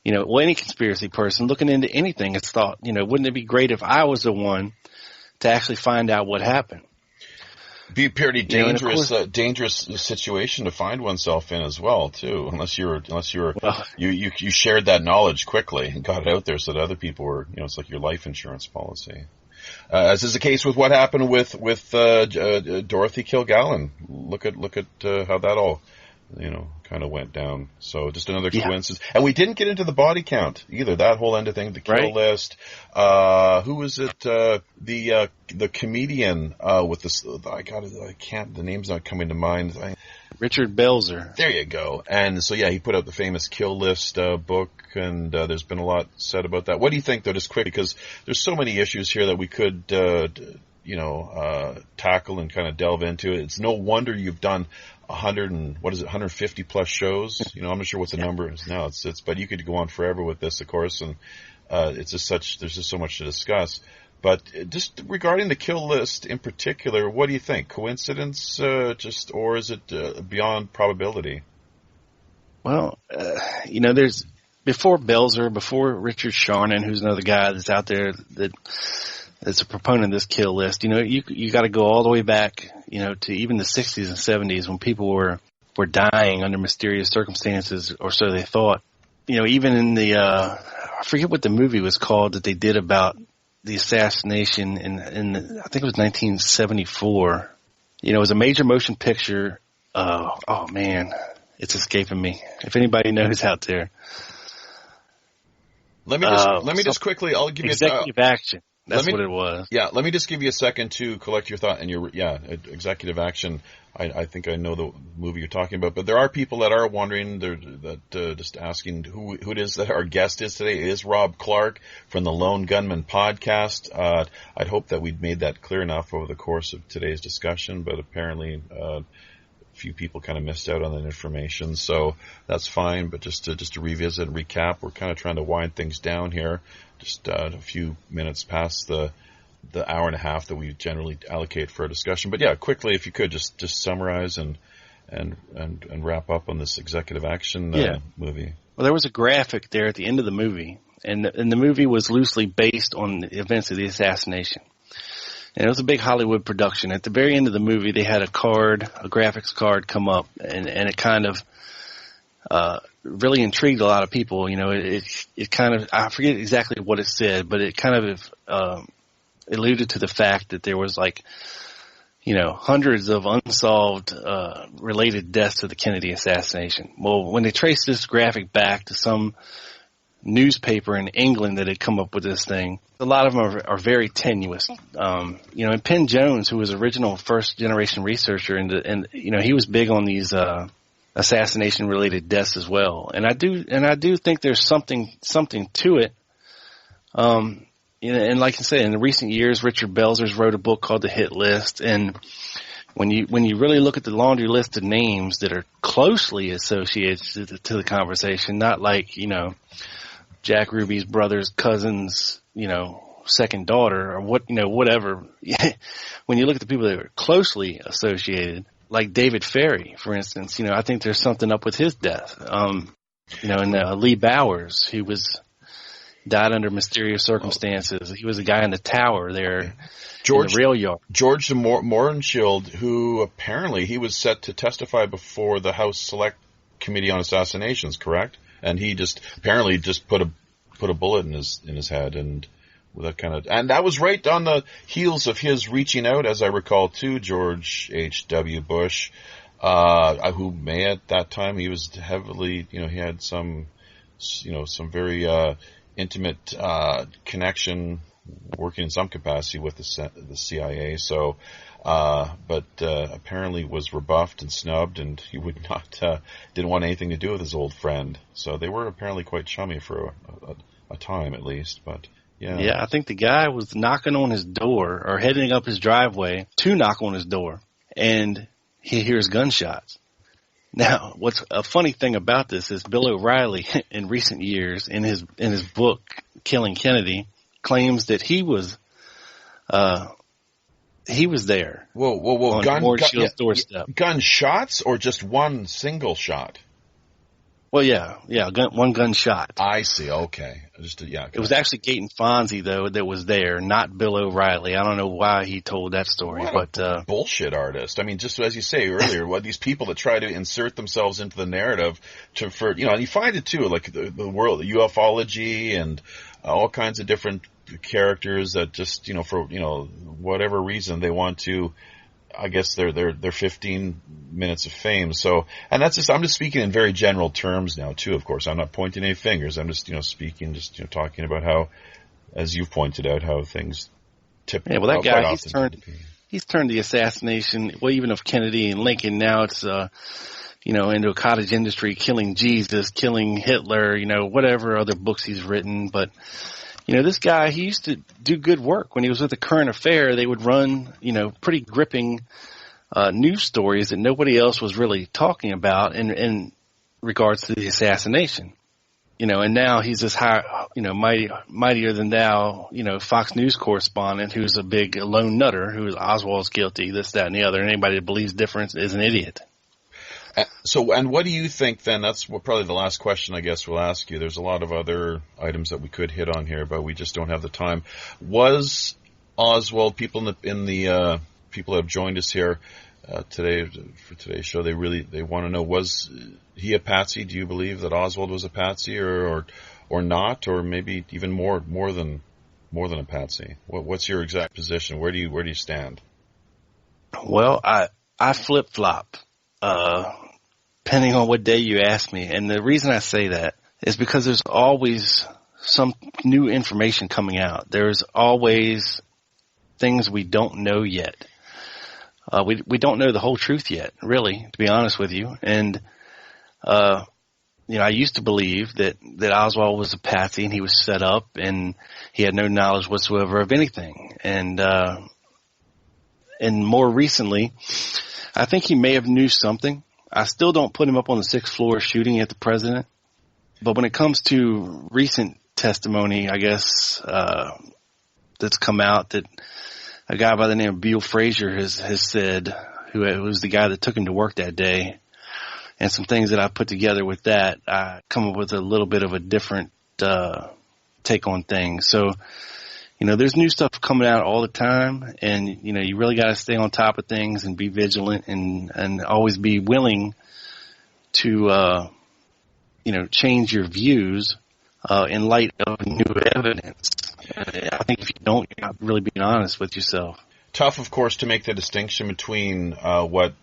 any conspiracy person looking into anything has thought, wouldn't it be great if I was the one to actually find out what happened? Be a pretty dangerous situation to find oneself in as well, too. Unless you shared that knowledge quickly and got it out there so that other people were, it's like your life insurance policy. As is the case with what happened with Dorothy Kilgallen. Look at how that all, kind of went down. So just another coincidence. And we didn't get into the body count either. That whole end of thing, the kill list. Who was it? The comedian with this. The name's not coming to mind. Richard Belzer. There you go. And so he put out the famous kill list book, and there's been a lot said about that. What do you think, though, just quick, because there's so many issues here that we could tackle and kind of delve into. It's no wonder you've done 150 plus shows. I'm not sure what the number is now. But you could go on forever with this, of course, and there's just so much to discuss. But just regarding the kill list in particular, what do you think? Coincidence, or is it beyond probability? Well, there's before Belzer, before Richard Sharnon, who's another guy that's out there that's a proponent of this kill list. You got to go all the way back, to even the 60s and 70s when people were dying under mysterious circumstances, or so they thought. Even in the I forget what the movie was called that they did about the assassination in I think it was 1974. It was a major motion picture. Oh man, it's escaping me. If anybody knows out there, let me just quickly. I'll give you executive action. That's what it was. Yeah, let me just give you a second to collect your thought. And executive action. I think I know the movie you're talking about, but there are people that are wondering, just asking who it is that our guest is today. It is Rob Clark from the Lone Gunman podcast. I'd hope that we'd made that clear enough over the course of today's discussion, but apparently a few people kind of missed out on that information, so that's fine. But just to revisit and recap, we're kind of trying to wind things down here. Just a few minutes past the hour and a half that we generally allocate for a discussion. But quickly, if you could just summarize and wrap up on this executive action movie. Well, there was a graphic there at the end of the movie, and the movie was loosely based on the events of the assassination. And it was a big Hollywood production. At the very end of the movie, they had a graphics card come up, and it kind of really intrigued a lot of people. It kind of, I forget exactly what it said, but it kind of alluded to the fact that there was hundreds of unsolved related deaths to the Kennedy assassination. Well, when they traced this graphic back to some newspaper in England that had come up with this thing, a lot of them are very tenuous. And Penn Jones, who was original first generation researcher, and he was big on these assassination related deaths as well. And I do think there's something to it. And like I said, in the recent years, Richard Belzer's wrote a book called The Hit List, and when you really look at the laundry list of names that are closely associated to the conversation, not like Jack Ruby's brother's cousin's second daughter or whatever. When you look at the people that are closely associated, like David Ferry, for instance, I think there's something up with his death. And Lee Bowers, who died under mysterious circumstances. He was a guy in the tower there in the rail yard. George de Mohrenschildt, who apparently he was set to testify before the House Select Committee on Assassinations, correct? And he apparently put a bullet in his head, and and that was right on the heels of his reaching out, as I recall, to George H.W. Bush, who may at that time, he was heavily, he had some very intimate connection, working in some capacity with the CIA. So, but apparently was rebuffed and snubbed, and he would not didn't want anything to do with his old friend. So they were apparently quite chummy for a time, at least. But yeah. Yeah, I think the guy was knocking on his door or heading up his driveway to knock on his door, and he hears gunshots. Now, what's a funny thing about this is Bill O'Reilly, in recent years, in his book Killing Kennedy, claims that he was there. Whoa! On George Shield's doorstep. Gunshots or just one single shot? Well, yeah, one gunshot. I see. Okay, It was actually Gaten Fonzie though that was there, not Bill O'Reilly. I don't know why he told that story, what a bullshit artist. I mean, just as you say earlier, what these people that try to insert themselves into the narrative and you find it too, like the world, the ufology, and all kinds of different characters that just for whatever reason they want to. I guess they're 15 minutes of fame. So, and that's I'm just speaking in very general terms now too, of course. I'm not pointing any fingers. I'm just, speaking, talking about how, as you've pointed out, how things tip. Yeah, well, that guy, he's turned the assassination, well, even of Kennedy and Lincoln. Now it's, into a cottage industry, killing Jesus, killing Hitler, whatever other books he's written. But, this guy, he used to do good work. When he was with the Current Affair, they would run, pretty gripping news stories that nobody else was really talking about in regards to the assassination. And now he's this high, mightier than thou, Fox News correspondent who's a big lone nutter who is Oswald's guilty, this, that, and the other. And anybody that believes different is an idiot. So, and what do you think then? That's probably the last question I guess we'll ask you. There's a lot of other items that we could hit on here, but we just don't have the time. Was Oswald, people people that have joined us here today for today's show, they want to know, was he a patsy? Do you believe that Oswald was a patsy or not, or maybe even more than a patsy? What's your exact position? Where do you stand? Well, I flip-flop. Depending on what day you ask me. And the reason I say that is because there's always some new information coming out. There's always things we don't know yet. We don't know the whole truth yet, really, to be honest with you. And, I used to believe that Oswald was a patsy and he was set up and he had no knowledge whatsoever of anything. And more recently, I think he may have knew something. I still don't put him up on the 6th floor shooting at the president. But when it comes to recent testimony, I guess, that's come out that a guy by the name of Beale Frazier has said, who was the guy that took him to work that day, and some things that I put together with that, I come up with a little bit of a different take on things. So, there's new stuff coming out all the time, and, you really got to stay on top of things and be vigilant and always be willing to, change your views in light of new evidence. I think if you don't, you're not really being honest with yourself. Tough, of course, to make the distinction between what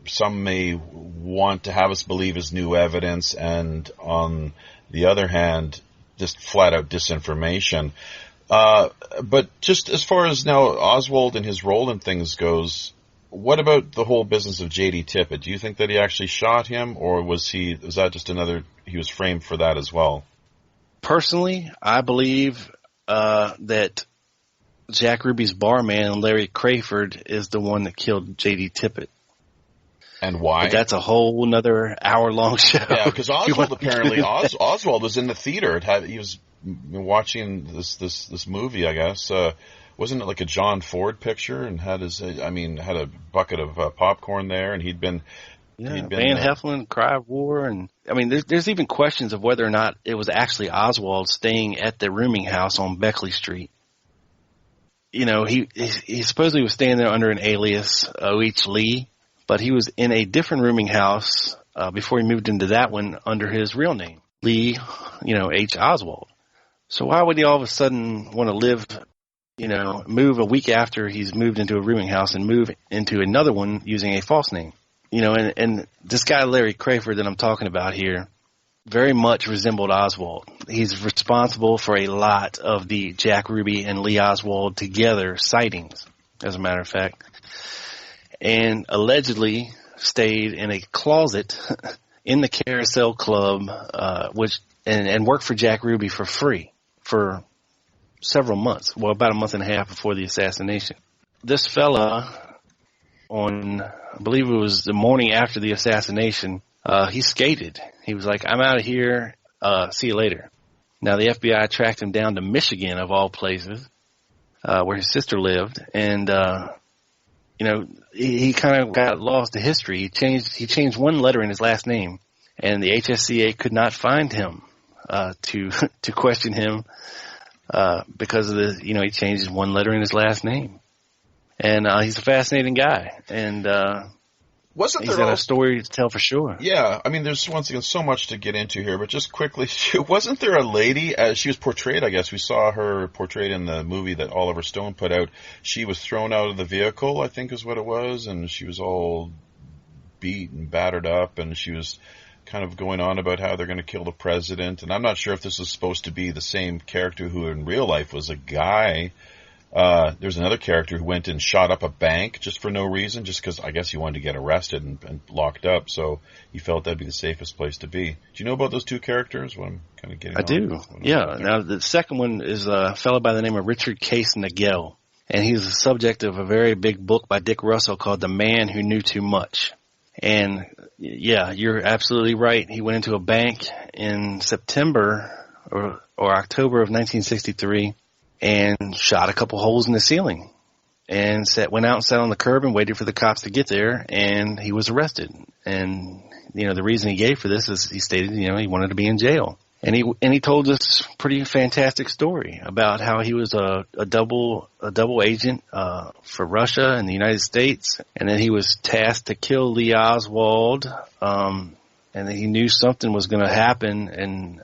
some may want to have us believe is new evidence and, on the other hand, just flat-out disinformation. But just as far as now Oswald and his role in things goes, what about the whole business of J.D. Tippit? Do you think that he actually shot him, or was that just he was framed for that as well? Personally, I believe that Jack Ruby's barman, Larry Crayford, is the one that killed J.D. Tippit. And why? But that's a whole nother hour-long show. Yeah, because Oswald was in the theater. He was watching this movie, I guess. Wasn't it like a John Ford picture? And had a bucket of popcorn there, and he'd been Yeah, He'd Van been, Heflin, Cry of War, and I mean, there's even questions of whether or not it was actually Oswald staying at the rooming house on Beckley Street. You know, he supposedly was staying there under an alias, O.H. Lee, but he was in a different rooming house before he moved into that one under his real name, Lee, H. Oswald. So why would he all of a sudden want to live, move a week after he's moved into a rooming house and move into another one using a false name? And this guy, Larry Crayford, that I'm talking about here, very much resembled Oswald. He's responsible for a lot of the Jack Ruby and Lee Oswald together sightings, as a matter of fact, and allegedly stayed in a closet in the Carousel Club, and worked for Jack Ruby for free for several months, well, about a month and a half before the assassination. This fella, on, I believe it was the morning after the assassination, he skated. He was like, I'm out of here. See you later. Now, the FBI tracked him down to Michigan, of all places, where his sister lived. And, he kind of got lost to history. He changed one letter in his last name, and the HSCA could not find him to question him because of he changed one letter in his last name. And he's a fascinating guy. And he's got a story to tell for sure. Yeah, I mean, there's once again so much to get into here, but just quickly, wasn't there a lady, as she was portrayed, I guess, we saw her portrayed in the movie that Oliver Stone put out, she was thrown out of the vehicle, I think is what it was, and she was all beat and battered up, and she was kind of going on about how they're going to kill the president, and I'm not sure if this was supposed to be the same character who in real life was a guy. There's another character who went and shot up a bank just for no reason, just because I guess he wanted to get arrested and locked up, so he felt that'd be the safest place to be. Do you know about those two characters? What I'm kind of getting I do, yeah. Now, the second one is a fellow by the name of Richard Case Nagel, and he's the subject of a very big book by Dick Russell called The Man Who Knew Too Much. And, yeah, you're absolutely right. He went into a bank in September or October of 1963, and shot a couple holes in the ceiling, and went out and sat on the curb and waited for the cops to get there, and he was arrested. And, the reason he gave for this is he stated, he wanted to be in jail. And he told this pretty fantastic story about how he was a double agent, for Russia and the United States. And then he was tasked to kill Lee Oswald, and that he knew something was going to happen, and,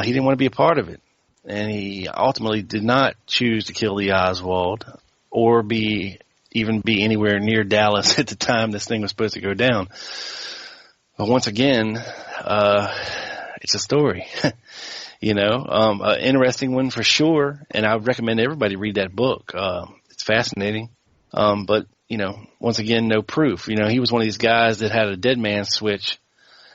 he didn't want to be a part of it. And he ultimately did not choose to kill Lee Oswald or even be anywhere near Dallas at the time this thing was supposed to go down. But once again, it's a story, an interesting one for sure. And I would recommend everybody read that book. It's fascinating. But once again, no proof. He was one of these guys that had a dead man switch,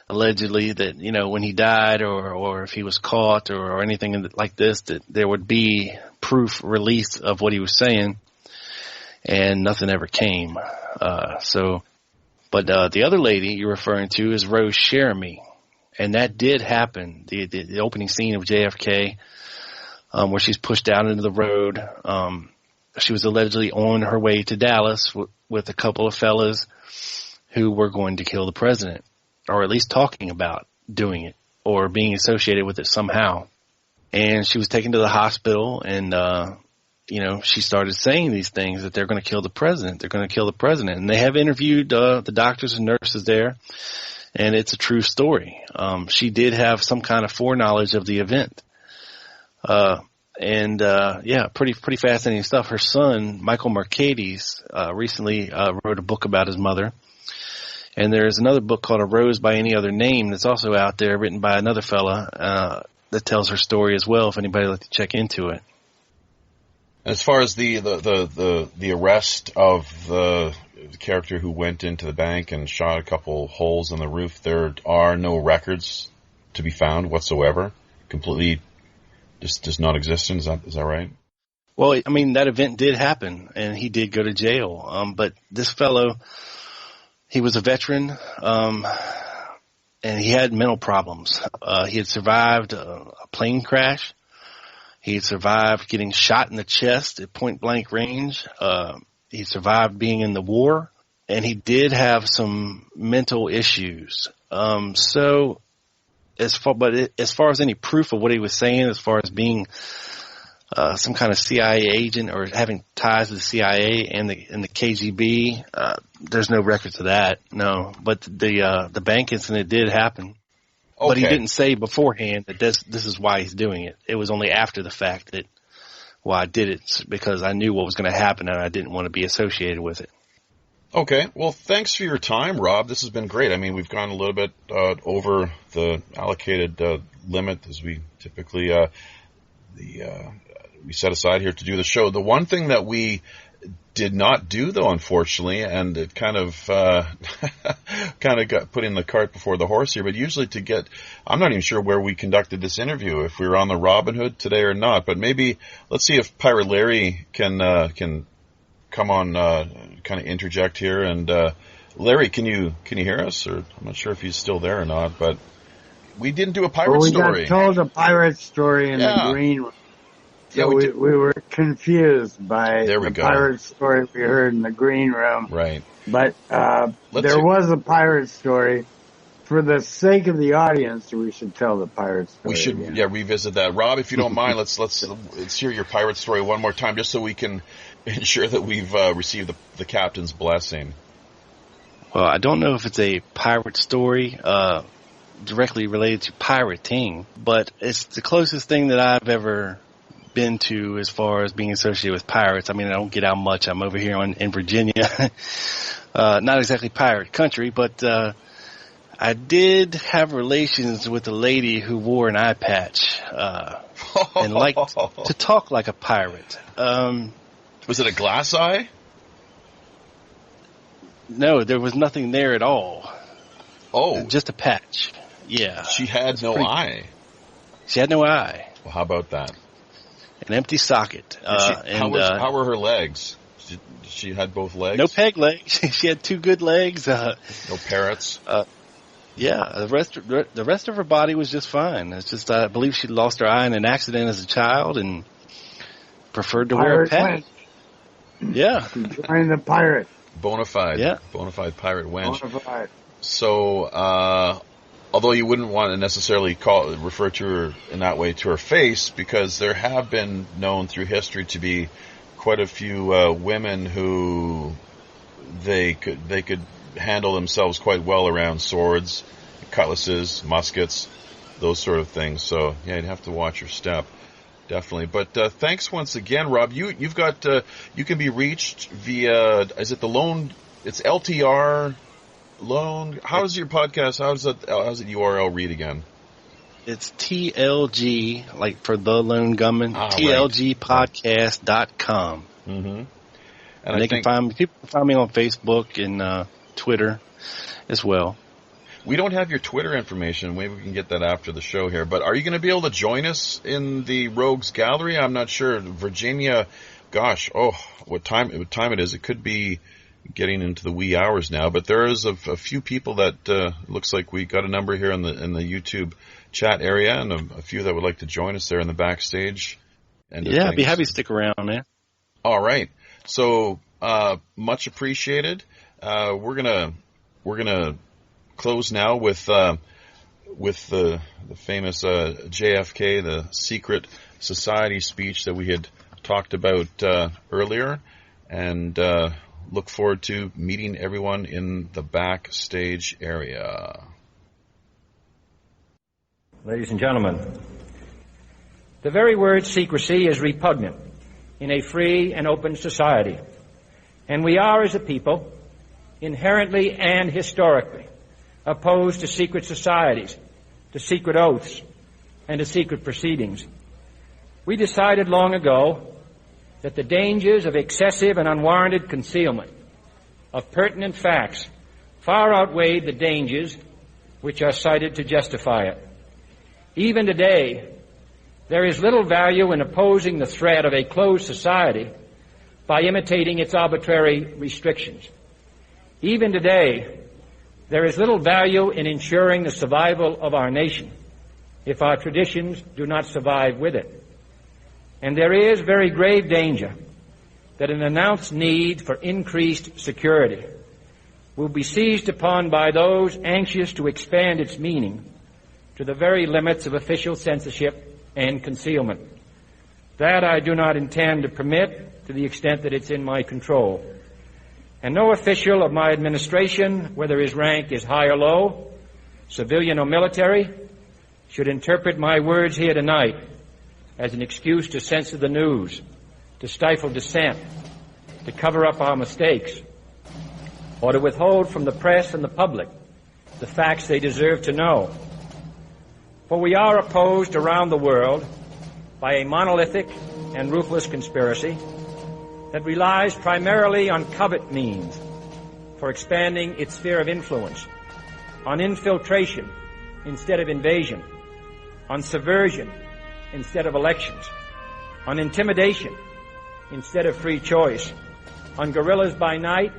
allegedly, that, when he died or if he was caught or anything like this, that there would be proof released of what he was saying, and nothing ever came. But the other lady you're referring to is Rose Cheramy, and that did happen. The opening scene of JFK, where she's pushed out into the road. She was allegedly on her way to Dallas with a couple of fellas who were going to kill the president, or at least talking about doing it or being associated with it somehow. And she was taken to the hospital, and, she started saying these things, that they're going to kill the president. They're going to kill the president. And they have interviewed the doctors and nurses there, and it's a true story. She did have some kind of foreknowledge of the event. Pretty fascinating stuff. Her son, Michael Mercedes, recently wrote a book about his mother. And there's another book called A Rose by Any Other Name that's also out there, written by another fella that tells her story as well, if anybody would like to check into it. As far as the arrest of the character who went into the bank and shot a couple holes in the roof, there are no records to be found whatsoever. Completely just non-existent. Is that right? Well, I mean, that event did happen, and he did go to jail. But this fellow, he was a veteran, and he had mental problems. He had survived a plane crash. He had survived getting shot in the chest at point-blank range. He survived being in the war. and he did have some mental issues. So as far as any proof of what he was saying, as far as being some kind of CIA agent or having ties to the CIA and the KGB, there's no records of that. No, but the bank incident did happen. Okay. But he didn't say beforehand that this is why he's doing it. It was only after the fact that, well, I did it because I knew what was going to happen and I didn't want to be associated with it. Okay. Well, thanks for your time, Rob. This has been great. I mean, we've gone a little bit over the allocated limit as we typically we set aside here to do the show. The one thing that we did not do, though, unfortunately, and it kind of got put in the cart before the horse here, but usually I'm not even sure where we conducted this interview, if we were on the Robin Hood today or not, but maybe let's see if Pirate Larry can come on, kind of interject here. And Larry, can you hear us? Or I'm not sure if he's still there or not, but we didn't do a pirate story. We got told a pirate story in the green room. So we were confused by the pirate story we heard in the green room. Right. But there was a pirate story. For the sake of the audience, we should tell the pirate story. We should, revisit that. Rob, if you don't mind, let's hear your pirate story one more time, just so we can ensure that we've received the captain's blessing. Well, I don't know if it's a pirate story directly related to pirating, but it's the closest thing that I've ever been to as far as being associated with pirates. I mean, I don't get out much. I'm over here in Virginia. Not exactly pirate country, but I did have relations with a lady who wore an eye patch and liked to talk like a pirate. Was it a glass eye? No, there was nothing there at all. Oh. Just a patch. Yeah. She had no eye. She had no eye. Well, how about that? An empty socket. How were her legs? She had both legs? No peg legs. She had two good legs. No parrots? Yeah, the rest of her body was just fine. It's just I believe she lost her eye in an accident as a child and preferred to wear a patch. Yeah. She joined the pirate. Bonafide. Yeah. Bonafide pirate wench. Bonafide. So, although you wouldn't want to necessarily refer to her in that way to her face, because there have been known through history to be quite a few women who they could handle themselves quite well around swords, cutlasses, muskets, those sort of things. So yeah, you'd have to watch your step, definitely. But thanks once again, Rob. You've got you can be reached via, is it the Lone? It's LTR Lone. How is your podcast? How's it URL read again? It's TLG, like for the Lone Gunman. TLGpodcast.com. Mm-hmm. And they people can find me on Facebook and Twitter as well. We don't have your Twitter information. Maybe we can get that after the show here. But are you going to be able to join us in the Rogues Gallery? I'm not sure. Virginia, gosh, what time it is? It could be getting into the wee hours now. But there is a few people that looks like we got a number here in the YouTube chat area, and a few that would like to join us there in the backstage. Yeah, I'd be happy to stick around, man. All right. So much appreciated. We're gonna close now with the famous JFK, the secret society speech that we had talked about earlier, and look forward to meeting everyone in the backstage area. Ladies and gentlemen, the very word secrecy is repugnant in a free and open society, and we are, as a people, inherently and historically opposed to secret societies, to secret oaths, and to secret proceedings. We decided long ago that the dangers of excessive and unwarranted concealment of pertinent facts far outweighed the dangers which are cited to justify it. Even today, there is little value in opposing the threat of a closed society by imitating its arbitrary restrictions. Even today, there is little value in ensuring the survival of our nation if our traditions do not survive with it. And there is very grave danger that an announced need for increased security will be seized upon by those anxious to expand its meaning to the very limits of official censorship and concealment. That I do not intend to permit to the extent that it's in my control. And no official of my administration, whether his rank is high or low, civilian or military, should interpret my words here tonight as an excuse to censor the news, to stifle dissent, to cover up our mistakes, or to withhold from the press and the public the facts they deserve to know. For we are opposed around the world by a monolithic and ruthless conspiracy that relies primarily on covert means for expanding its sphere of influence, on infiltration instead of invasion, on subversion instead of elections, on intimidation instead of free choice, on guerrillas by night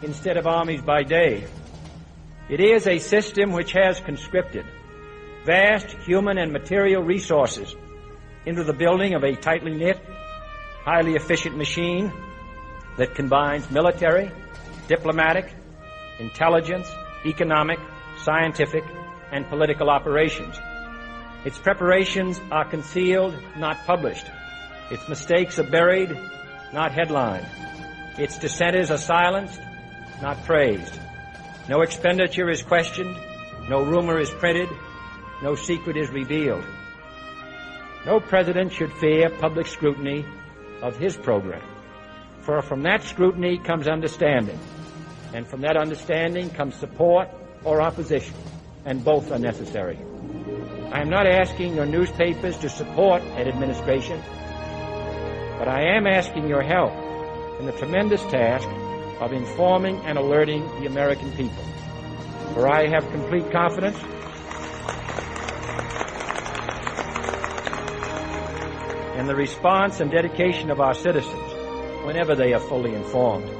instead of armies by day. It is a system which has conscripted vast human and material resources into the building of a tightly knit, highly efficient machine that combines military, diplomatic, intelligence, economic, scientific, and political operations. Its preparations are concealed, not published. Its mistakes are buried, not headlined. Its dissenters are silenced, not praised. No expenditure is questioned, no rumor is printed, no secret is revealed. No president should fear public scrutiny of his program, for from that scrutiny comes understanding, and from that understanding comes support or opposition, and both are necessary. I am not asking your newspapers to support an administration, but I am asking your help in the tremendous task of informing and alerting the American people. For I have complete confidence in the response and dedication of our citizens whenever they are fully informed.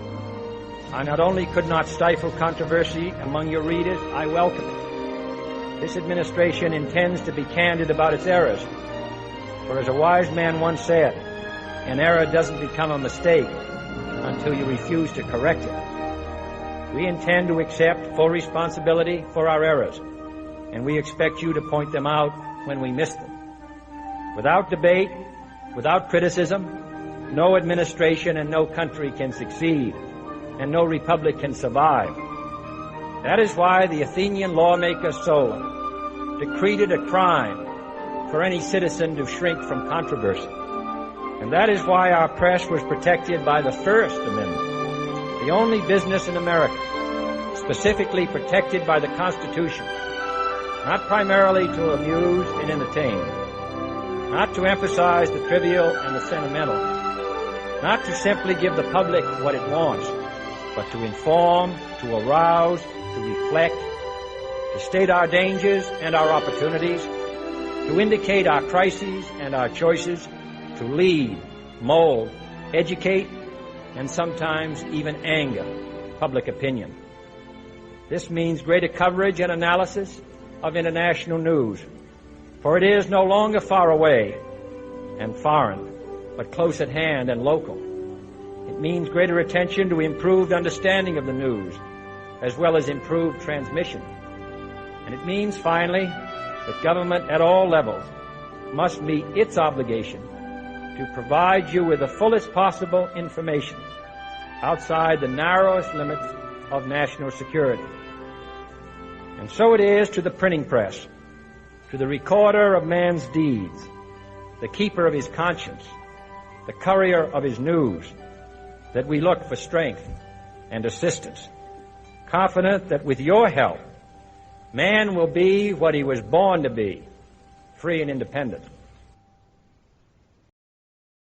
I not only could not stifle controversy among your readers, I welcome it. This administration intends to be candid about its errors. For as a wise man once said, an error doesn't become a mistake until you refuse to correct it. We intend to accept full responsibility for our errors, and we expect you to point them out when we miss them. Without debate, without criticism, no administration and no country can succeed, and no republic can survive. That is why the Athenian lawmaker Solon decreed it a crime for any citizen to shrink from controversy. And that is why our press was protected by the First Amendment, the only business in America specifically protected by the Constitution, not primarily to amuse and entertain, not to emphasize the trivial and the sentimental, not to simply give the public what it wants, but to inform, to arouse, to reflect, to state our dangers and our opportunities, to indicate our crises and our choices, to lead, mold, educate, and sometimes even anger public opinion. This means greater coverage and analysis of international news, for it is no longer far away and foreign, but close at hand and local. It means greater attention to improved understanding of the news, as well as improved transmission. And it means, finally, that government at all levels must meet its obligation to provide you with the fullest possible information outside the narrowest limits of national security. And so it is to the printing press, to the recorder of man's deeds, the keeper of his conscience, the courier of his news, that we look for strength and assistance, confident that with your help, man will be what he was born to be, free and independent.